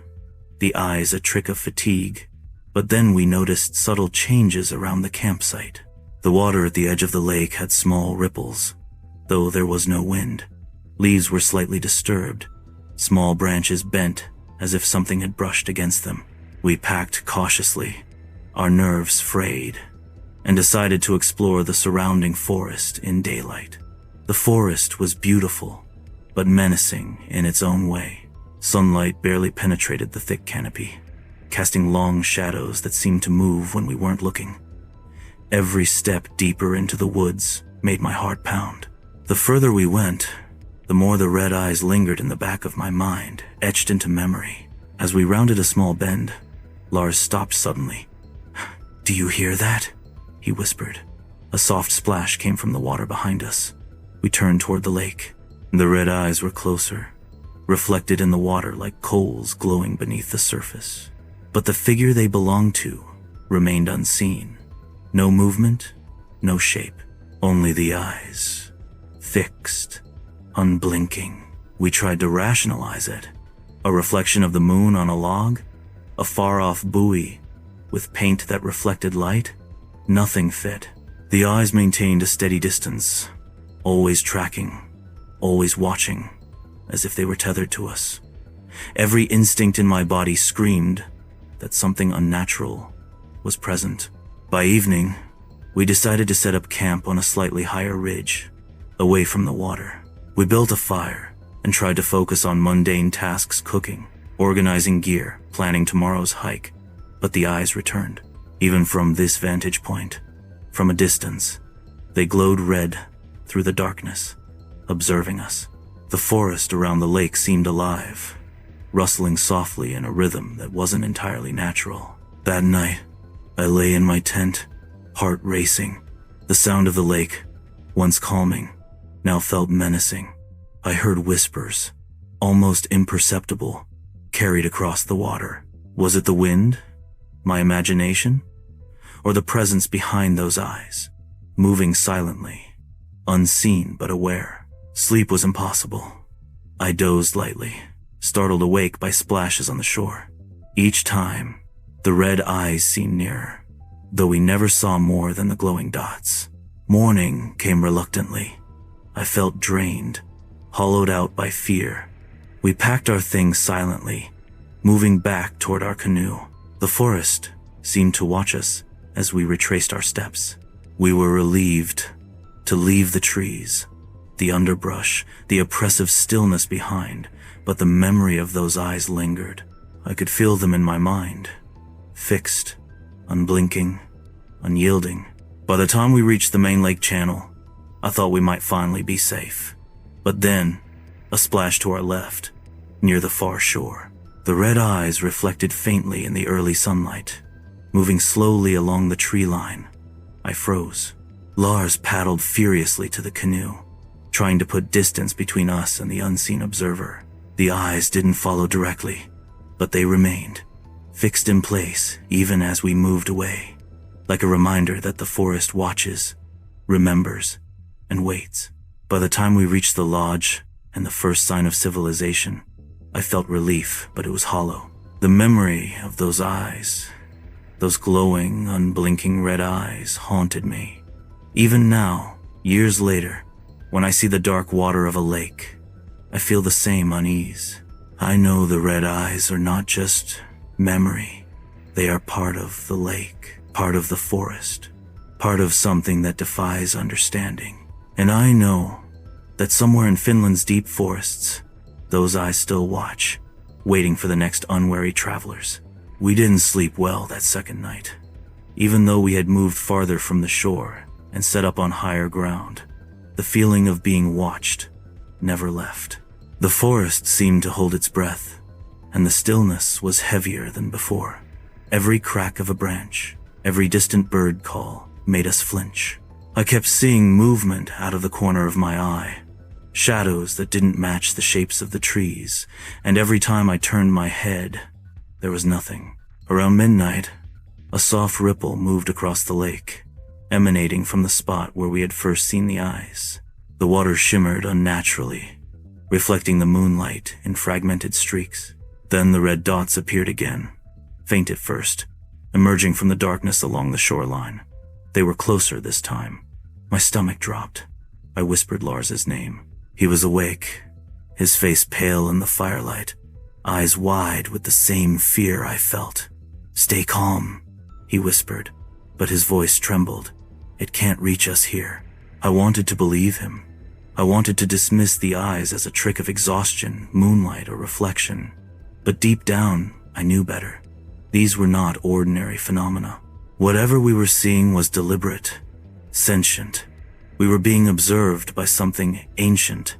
Speaker 1: the eyes a trick of fatigue. But then we noticed subtle changes around the campsite. The water at the edge of the lake had small ripples, though there was no wind. Leaves were slightly disturbed, small branches bent as if something had brushed against them. We packed cautiously, our nerves frayed, and decided to explore the surrounding forest in daylight. The forest was beautiful, but menacing in its own way. Sunlight barely penetrated the thick canopy, casting long shadows that seemed to move when we weren't looking. Every step deeper into the woods made my heart pound. The further we went, the more the red eyes lingered in the back of my mind, etched into memory. As we rounded a small bend, Lars stopped suddenly. "Do you hear that?" he whispered. A soft splash came from the water behind us. We turned toward the lake. The red eyes were closer, reflected in the water like coals glowing beneath the surface. But the figure they belonged to remained unseen. No movement, no shape, only the eyes, fixed, unblinking. We tried to rationalize it. A reflection of the moon on a log? A far-off buoy with paint that reflected light? Nothing fit. The eyes maintained a steady distance, always tracking, always watching, as if they were tethered to us. Every instinct in my body screamed that something unnatural was present. By evening, we decided to set up camp on a slightly higher ridge, away from the water. We built a fire and tried to focus on mundane tasks: cooking, organizing gear, planning tomorrow's hike. But the eyes returned. Even from this vantage point, from a distance, they glowed red through the darkness, observing us. The forest around the lake seemed alive, rustling softly in a rhythm that wasn't entirely natural. That night, I lay in my tent, heart racing. The sound of the lake, once calming, now felt menacing. I heard whispers, almost imperceptible, carried across the water. Was it the wind? My imagination? Or the presence behind those eyes, moving silently, unseen but aware? Sleep was impossible. I dozed lightly, startled awake by splashes on the shore. Each time, the red eyes seemed nearer, though we never saw more than the glowing dots. Morning came reluctantly. I felt drained, hollowed out by fear. We packed our things silently, moving back toward our canoe. The forest seemed to watch us as we retraced our steps. We were relieved to leave the trees, the underbrush, the oppressive stillness behind, but the memory of those eyes lingered. I could feel them in my mind, fixed, unblinking, unyielding. By the time we reached the main lake channel, I thought we might finally be safe. But then, a splash to our left, near the far shore. The red eyes reflected faintly in the early sunlight, moving slowly along the tree line. I froze. Lars paddled furiously to the canoe, trying to put distance between us and the unseen observer. The eyes didn't follow directly, but they remained, fixed in place even as we moved away, like a reminder that the forest watches, remembers, and waits. By the time we reached the lodge and the first sign of civilization, I felt relief, but it was hollow. The memory of those eyes Those glowing, unblinking red eyes haunted me. Even now, years later, when I see the dark water of a lake, I feel the same unease. I know the red eyes are not just memory. They are part of the lake, part of the forest, part of something that defies understanding. And I know that somewhere in Finland's deep forests, those eyes still watch, waiting for the next unwary travelers. We didn't sleep well that second night. Even though we had moved farther from the shore and set up on higher ground, the feeling of being watched never left. The forest seemed to hold its breath, and the stillness was heavier than before. Every crack of a branch, every distant bird call made us flinch. I kept seeing movement out of the corner of my eye, shadows that didn't match the shapes of the trees, and every time I turned my head, there was nothing. Around midnight, a soft ripple moved across the lake, emanating from the spot where we had first seen the eyes. The water shimmered unnaturally, reflecting the moonlight in fragmented streaks. Then the red dots appeared again, faint at first, emerging from the darkness along the shoreline. They were closer this time. My stomach dropped. I whispered Lars's name. He was awake, his face pale in the firelight, eyes wide with the same fear I felt. "Stay calm," he whispered, but his voice trembled. "It can't reach us here." I wanted to believe him. I wanted to dismiss the eyes as a trick of exhaustion, moonlight, or reflection. But deep down, I knew better. These were not ordinary phenomena. Whatever we were seeing was deliberate, sentient. We were being observed by something ancient,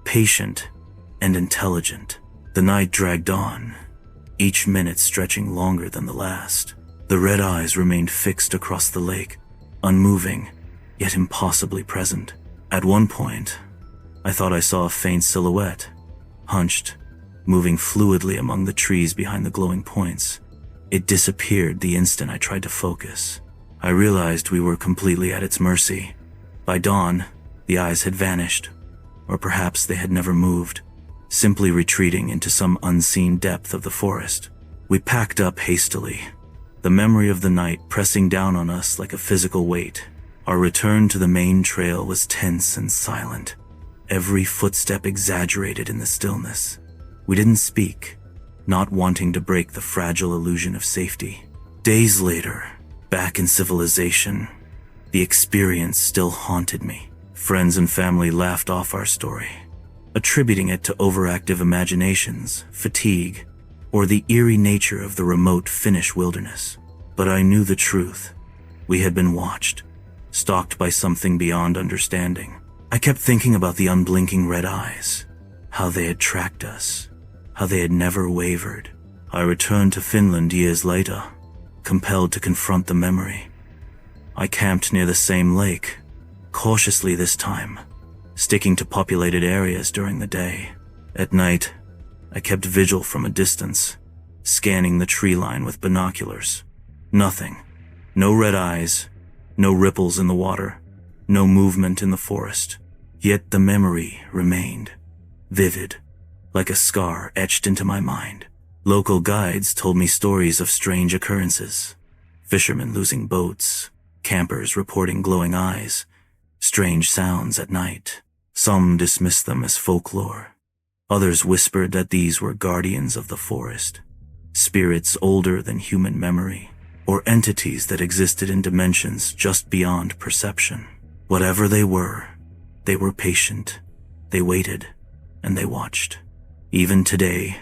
Speaker 1: patient, and intelligent. The night dragged on, each minute stretching longer than the last. The red eyes remained fixed across the lake, unmoving, yet impossibly present. At one point, I thought I saw a faint silhouette, hunched, moving fluidly among the trees behind the glowing points. It disappeared the instant I tried to focus. I realized we were completely at its mercy. By dawn, the eyes had vanished, or perhaps they had never moved, simply retreating into some unseen depth of the forest. We packed up hastily, the memory of the night pressing down on us like a physical weight. Our return to the main trail was tense and silent, every footstep exaggerated in the stillness. We didn't speak, not wanting to break the fragile illusion of safety. Days later, back in civilization, the experience still haunted me. Friends and family laughed off our story, attributing it to overactive imaginations, fatigue, or the eerie nature of the remote Finnish wilderness. But I knew the truth. We had been watched, stalked by something beyond understanding. I kept thinking about the unblinking red eyes, how they had tracked us, how they had never wavered. I returned to Finland years later, compelled to confront the memory. I camped near the same lake, cautiously this time, sticking to populated areas during the day. At night, I kept vigil from a distance, scanning the tree line with binoculars. Nothing. No red eyes, no ripples in the water, no movement in the forest. Yet the memory remained, vivid, like a scar etched into my mind. Local guides told me stories of strange occurrences. Fishermen losing boats, campers reporting glowing eyes, strange sounds at night. Some dismissed them as folklore. Others whispered that these were guardians of the forest, spirits older than human memory, or entities that existed in dimensions just beyond perception. Whatever they were patient, they waited, and they watched. Even today,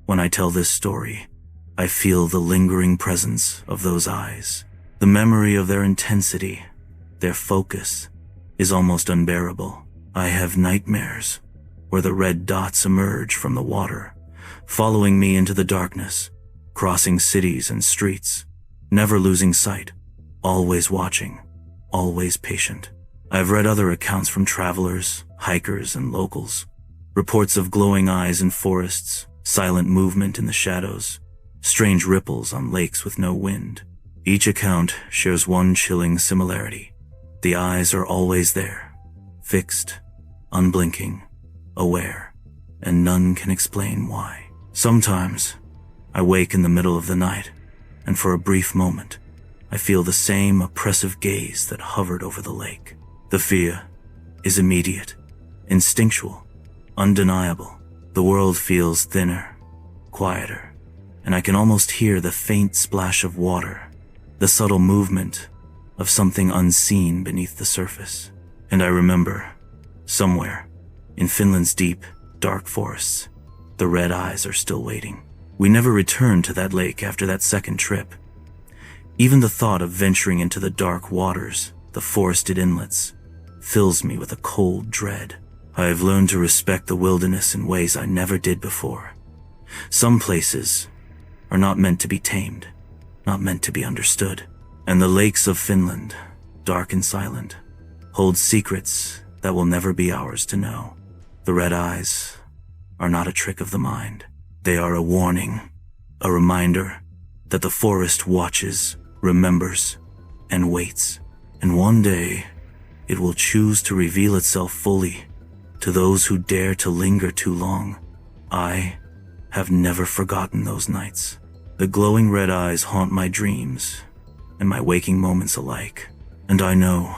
Speaker 1: when I tell this story, I feel the lingering presence of those eyes. The memory of their intensity, their focus, is almost unbearable. I have nightmares where the red dots emerge from the water, following me into the darkness, crossing cities and streets, never losing sight, always watching, always patient. I've read other accounts from travelers, hikers, and locals, reports of glowing eyes in forests, silent movement in the shadows, strange ripples on lakes with no wind. Each account shares one chilling similarity. The eyes are always there, fixed, unblinking, aware, and none can explain why. Sometimes, I wake in the middle of the night and for a brief moment, I feel the same oppressive gaze that hovered over the lake. The fear is immediate, instinctual, undeniable. The world feels thinner, quieter, and I can almost hear the faint splash of water, the subtle movement of something unseen beneath the surface. And I remember, somewhere, in Finland's deep, dark forests, the red eyes are still waiting. We never returned to that lake after that second trip. Even the thought of venturing into the dark waters, the forested inlets, fills me with a cold dread. I have learned to respect the wilderness in ways I never did before. Some places are not meant to be tamed, not meant to be understood. And the lakes of Finland, dark and silent, hold secrets that will never be ours to know. The red eyes are not a trick of the mind. They are a warning, a reminder that the forest watches, remembers, and waits. And one day, it will choose to reveal itself fully to those who dare to linger too long. I have never forgotten those nights. The glowing red eyes haunt my dreams and my waking moments alike. And I know,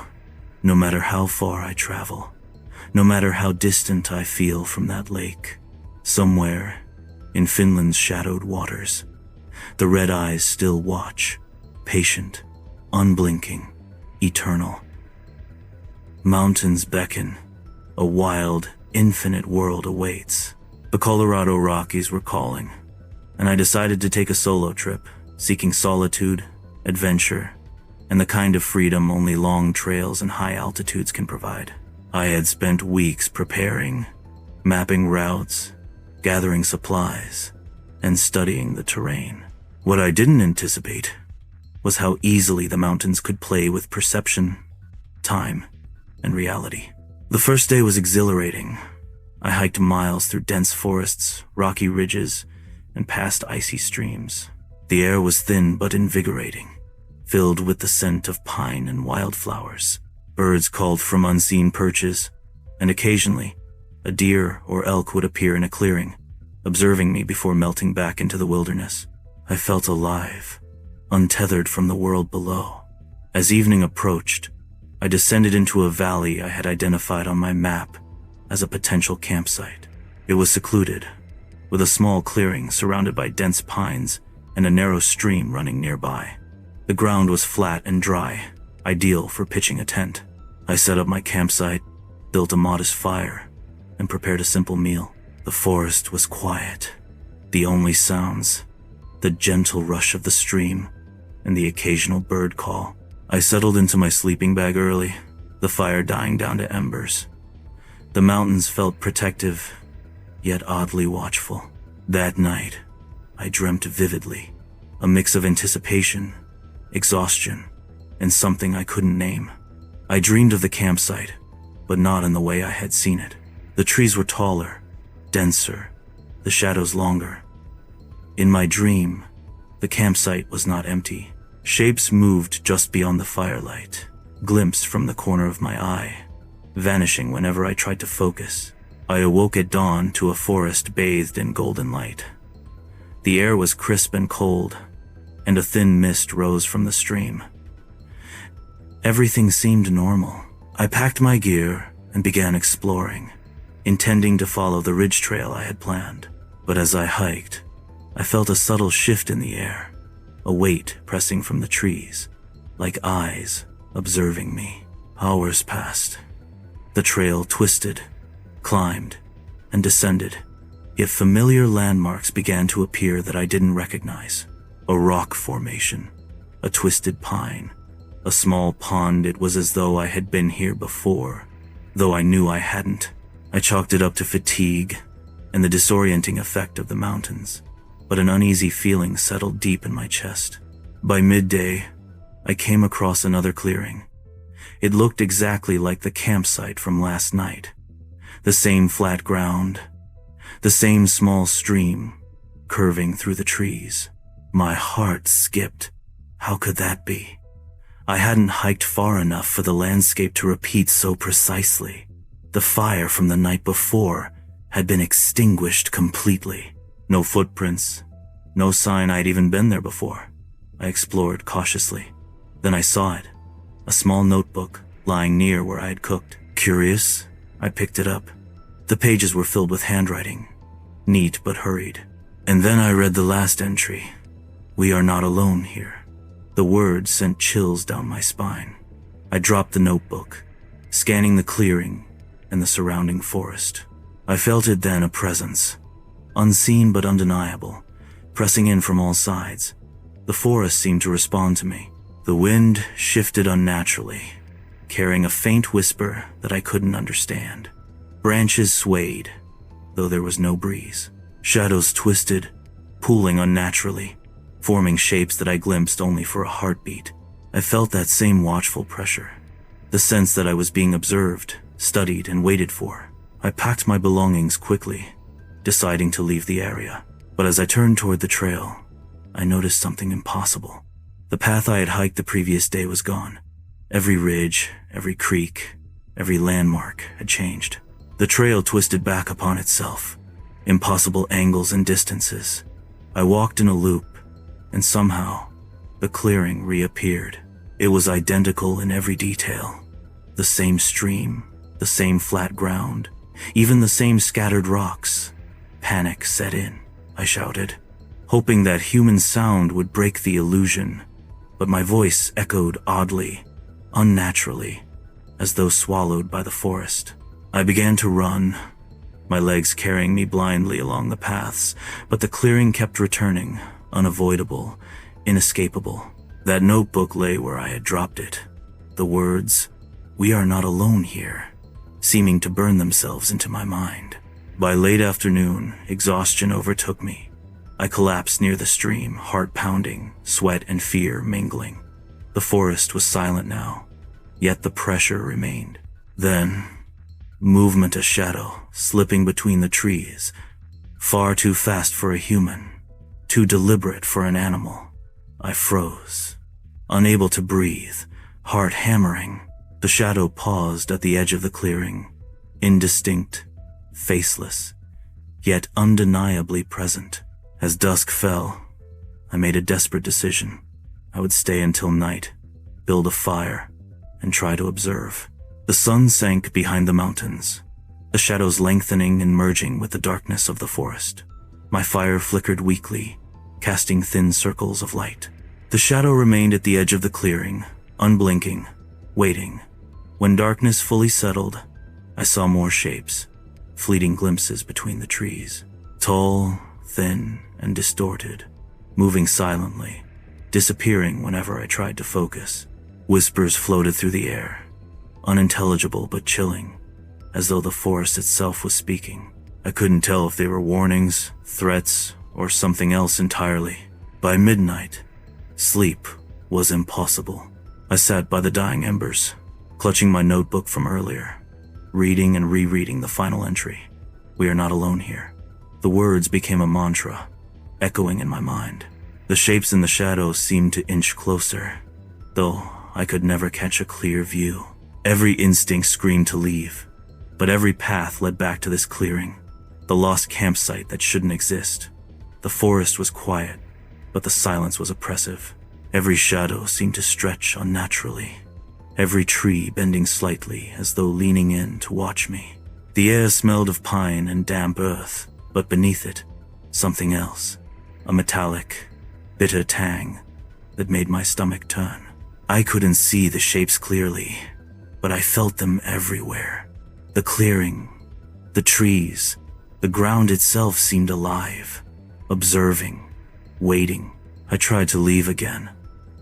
Speaker 1: no matter how far I travel, no matter how distant I feel from that lake, somewhere in Finland's shadowed waters, the red eyes still watch, patient, unblinking, eternal. Mountains beckon, a wild, infinite world awaits. The Colorado Rockies were calling, and I decided to take a solo trip, seeking solitude, adventure, and the kind of freedom only long trails and high altitudes can provide. I had spent weeks preparing, mapping routes, gathering supplies, and studying the terrain. What I didn't anticipate was how easily the mountains could play with perception, time, and reality. The first day was exhilarating. I hiked miles through dense forests, rocky ridges, and past icy streams. The air was thin but invigorating, filled with the scent of pine and wildflowers. Birds called from unseen perches, and occasionally, a deer or elk would appear in a clearing, observing me before melting back into the wilderness. I felt alive, untethered from the world below. As evening approached, I descended into a valley I had identified on my map as a potential campsite. It was secluded, with a small clearing surrounded by dense pines and a narrow stream running nearby. The ground was flat and dry, ideal for pitching a tent. I set up my campsite, built a modest fire, and prepared a simple meal. The forest was quiet. The only sounds, the gentle rush of the stream and the occasional bird call. I settled into my sleeping bag early, the fire dying down to embers. The mountains felt protective, yet oddly watchful. That night, I dreamt vividly, a mix of anticipation, exhaustion, and something I couldn't name. I dreamed of the campsite, but not in the way I had seen it. The trees were taller, denser, the shadows longer. In my dream, the campsite was not empty. Shapes moved just beyond the firelight, glimpsed from the corner of my eye, vanishing whenever I tried to focus. I awoke at dawn to a forest bathed in golden light. The air was crisp and cold, and a thin mist rose from the stream. Everything seemed normal. I packed my gear and began exploring, intending to follow the ridge trail I had planned. But as I hiked, I felt a subtle shift in the air, a weight pressing from the trees, like eyes observing me. Hours passed. The trail twisted, climbed, and descended, yet familiar landmarks began to appear that I didn't recognize. A rock formation, a twisted pine, a small pond. It was as though I had been here before, though I knew I hadn't. I chalked it up to fatigue and the disorienting effect of the mountains, but an uneasy feeling settled deep in my chest. By midday, I came across another clearing. It looked exactly like the campsite from last night. The same flat ground, the same small stream curving through the trees. My heart skipped. How could that be? I hadn't hiked far enough for the landscape to repeat so precisely. The fire from the night before had been extinguished completely. No footprints, no sign I'd even been there before. I explored cautiously. Then I saw it, a small notebook lying near where I had cooked. Curious, I picked it up. The pages were filled with handwriting, neat but hurried. And then I read the last entry. We are not alone here. The words sent chills down my spine. I dropped the notebook, scanning the clearing and the surrounding forest. I felt it then, a presence, unseen but undeniable, pressing in from all sides. The forest seemed to respond to me. The wind shifted unnaturally, carrying a faint whisper that I couldn't understand. Branches swayed, though there was no breeze. Shadows twisted, pooling unnaturally, forming shapes that I glimpsed only for a heartbeat. I felt that same watchful pressure, the sense that I was being observed, studied, and waited for. I packed my belongings quickly, deciding to leave the area. But as I turned toward the trail, I noticed something impossible. The path I had hiked the previous day was gone. Every ridge, every creek, every landmark had changed. The trail twisted back upon itself, impossible angles and distances. I walked in a loop, and somehow, the clearing reappeared. It was identical in every detail. The same stream, the same flat ground, even the same scattered rocks. Panic set in. I shouted, hoping that human sound would break the illusion, but my voice echoed oddly, unnaturally, as though swallowed by the forest. I began to run, my legs carrying me blindly along the paths, but the clearing kept returning, unavoidable, inescapable. That notebook lay where I had dropped it. The words, "We are not alone here," seeming to burn themselves into my mind. By late afternoon, exhaustion overtook me. I collapsed near the stream, heart pounding, sweat and fear mingling. The forest was silent now, yet the pressure remained. Then, movement, a shadow, slipping between the trees, far too fast for a human, too deliberate for an animal. I froze, unable to breathe, heart hammering. The shadow paused at the edge of the clearing, indistinct, faceless, yet undeniably present. As dusk fell, I made a desperate decision. I would stay until night, build a fire, and try to observe. The sun sank behind the mountains, the shadows lengthening and merging with the darkness of the forest. My fire flickered weakly, casting thin circles of light. The shadow remained at the edge of the clearing, unblinking, waiting. When darkness fully settled, I saw more shapes, fleeting glimpses between the trees. Tall, thin, and distorted, moving silently, disappearing whenever I tried to focus. Whispers floated through the air, unintelligible but chilling, as though the forest itself was speaking. I couldn't tell if they were warnings, threats, or something else entirely. By midnight, sleep was impossible. I sat by the dying embers, clutching my notebook from earlier, reading and rereading the final entry. We are not alone here. The words became a mantra, echoing in my mind. The shapes in the shadows seemed to inch closer, though I could never catch a clear view. Every instinct screamed to leave, but every path led back to this clearing, the lost campsite that shouldn't exist. The forest was quiet, but the silence was oppressive. Every shadow seemed to stretch unnaturally, every tree bending slightly as though leaning in to watch me. The air smelled of pine and damp earth, but beneath it, something else, a metallic, bitter tang that made my stomach turn. I couldn't see the shapes clearly, but I felt them everywhere. The clearing, the trees, the ground itself seemed alive, observing, waiting. I tried to leave again,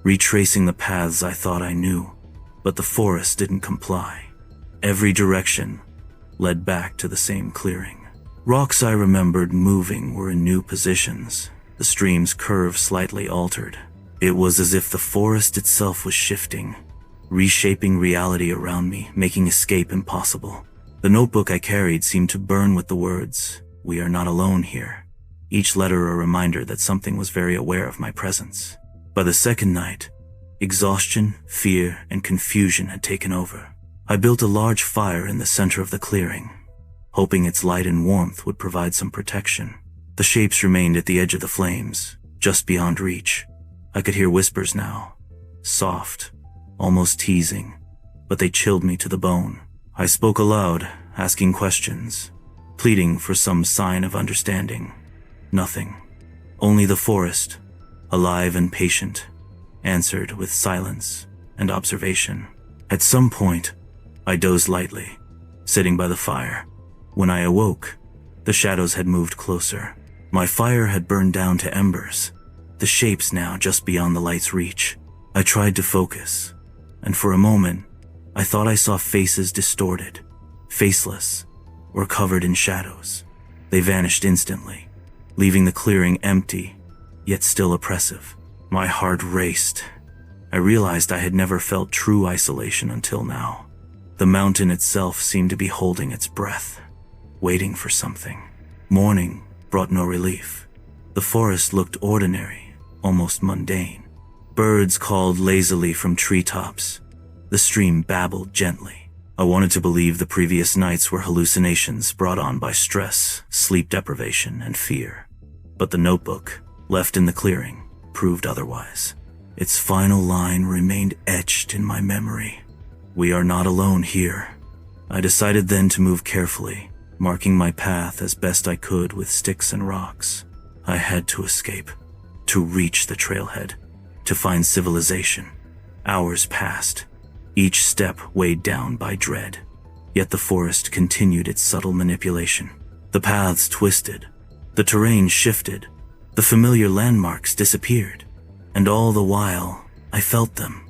Speaker 1: retracing the paths I thought I knew, but the forest didn't comply. Every direction led back to the same clearing. Rocks I remembered moving were in new positions, the stream's curve slightly altered. It was as if the forest itself was shifting, reshaping reality around me, making escape impossible. The notebook I carried seemed to burn with the words, "We are not alone here." Each letter a reminder that something was very aware of my presence. By the second night, exhaustion, fear, and confusion had taken over. I built a large fire in the center of the clearing, hoping its light and warmth would provide some protection. The shapes remained at the edge of the flames, just beyond reach, I could hear whispers now, soft, almost teasing, but they chilled me to the bone. I spoke aloud, asking questions, pleading for some sign of understanding. Nothing. Only the forest, alive and patient, answered with silence and observation. At some point, I dozed lightly, sitting by the fire. When I awoke, the shadows had moved closer. My fire had burned down to embers, the shapes now just beyond the light's reach. I tried to focus, and for a moment, I thought I saw faces distorted, faceless, or covered in shadows. They vanished instantly, leaving the clearing empty, yet still oppressive. My heart raced. I realized I had never felt true isolation until now. The mountain itself seemed to be holding its breath, waiting for something. Morning brought no relief. The forest looked ordinary, almost mundane. Birds called lazily from treetops. The stream babbled gently. I wanted to believe the previous nights were hallucinations brought on by stress, sleep deprivation, and fear. But the notebook, left in the clearing, proved otherwise. Its final line remained etched in my memory. "We are not alone here." I decided then to move carefully, marking my path as best I could with sticks and rocks. I had to escape, to reach the trailhead, to find civilization. Hours passed, each step weighed down by dread. Yet the forest continued its subtle manipulation. The paths twisted, the terrain shifted, the familiar landmarks disappeared. And all the while, I felt them,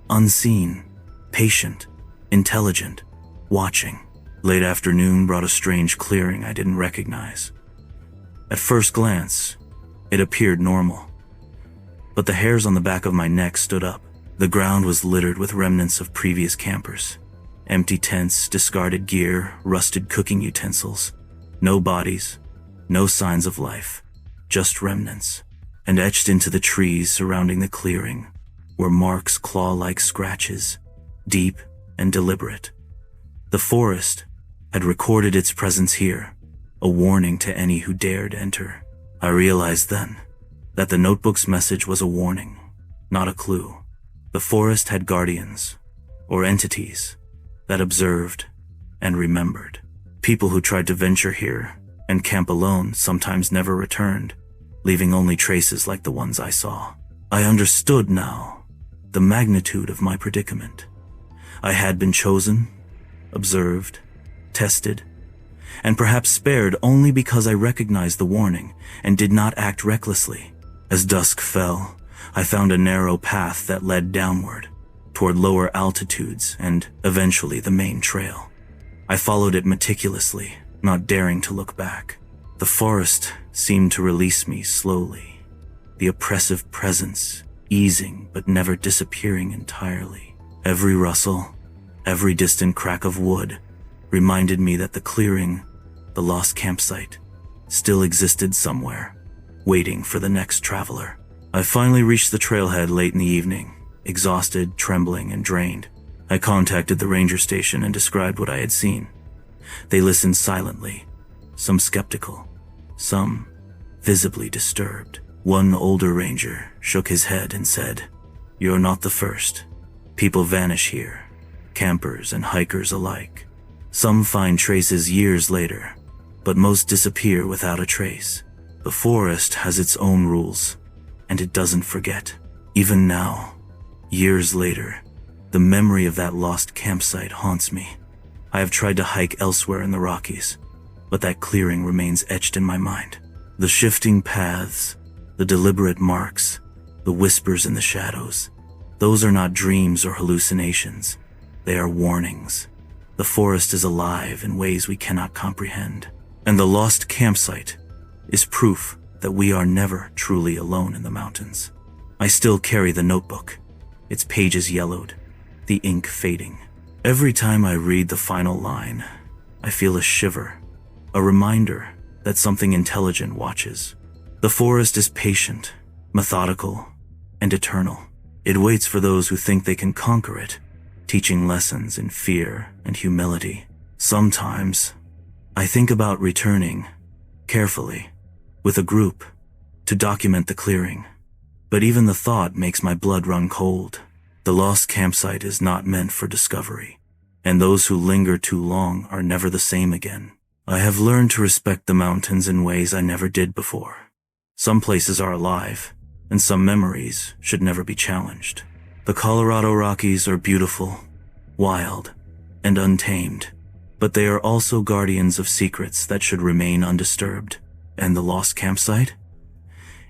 Speaker 1: unseen, patient, intelligent, watching. Late afternoon brought a strange clearing I didn't recognize. At first glance, it appeared normal. But the hairs on the back of my neck stood up. The ground was littered with remnants of previous campers. Empty tents, discarded gear, rusted cooking utensils. No bodies, no signs of life, just remnants. And etched into the trees surrounding the clearing were marks claw-like scratches, deep and deliberate. The forest had recorded its presence here, a warning to any who dared enter. I realized then that the notebook's message was a warning, not a clue. The forest had guardians, or entities, that observed and remembered. People who tried to venture here and camp alone sometimes never returned, leaving only traces like the ones I saw. I understood now the magnitude of my predicament. I had been chosen, observed, tested, and perhaps spared only because I recognized the warning and did not act recklessly. As dusk fell, I found a narrow path that led downward, toward lower altitudes and eventually the main trail. I followed it meticulously, not daring to look back. The forest seemed to release me slowly, the oppressive presence easing but never disappearing entirely. Every rustle, every distant crack of wood reminded me that the clearing, the lost campsite, still existed somewhere, waiting for the next traveler. I finally reached the trailhead late in the evening, exhausted, trembling, and drained. I contacted the ranger station and described what I had seen. They listened silently, some skeptical, some visibly disturbed. One older ranger shook his head and said, "You're not the first. People vanish here, campers and hikers alike. Some find traces years later, but most disappear without a trace. The forest has its own rules, and it doesn't forget. Even now, years later, the memory of that lost campsite haunts me. I have tried to hike elsewhere in the Rockies, but that clearing remains etched in my mind. The shifting paths, the deliberate marks, the whispers in the shadows, those are not dreams or hallucinations. They are warnings. The forest is alive in ways we cannot comprehend, and the lost campsite is proof that we are never truly alone in the mountains." I still carry the notebook, its pages yellowed, the ink fading. Every time I read the final line, I feel a shiver, a reminder that something intelligent watches. The forest is patient, methodical, and eternal. It waits for those who think they can conquer it, teaching lessons in fear and humility. Sometimes, I think about returning, carefully, with a group, to document the clearing, But even the thought makes my blood run cold. The lost campsite is not meant for discovery, and those who linger too long are never the same again. I have learned to respect the mountains in ways I never did before. Some places are alive, and some memories should never be challenged. The Colorado Rockies are beautiful, wild, and untamed, but they are also guardians of secrets that should remain undisturbed. And the lost campsite?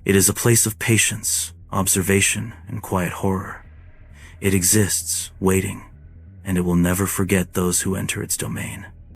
Speaker 1: It is a place of patience, observation, and quiet horror. It exists, waiting, and it will never forget those who enter its domain.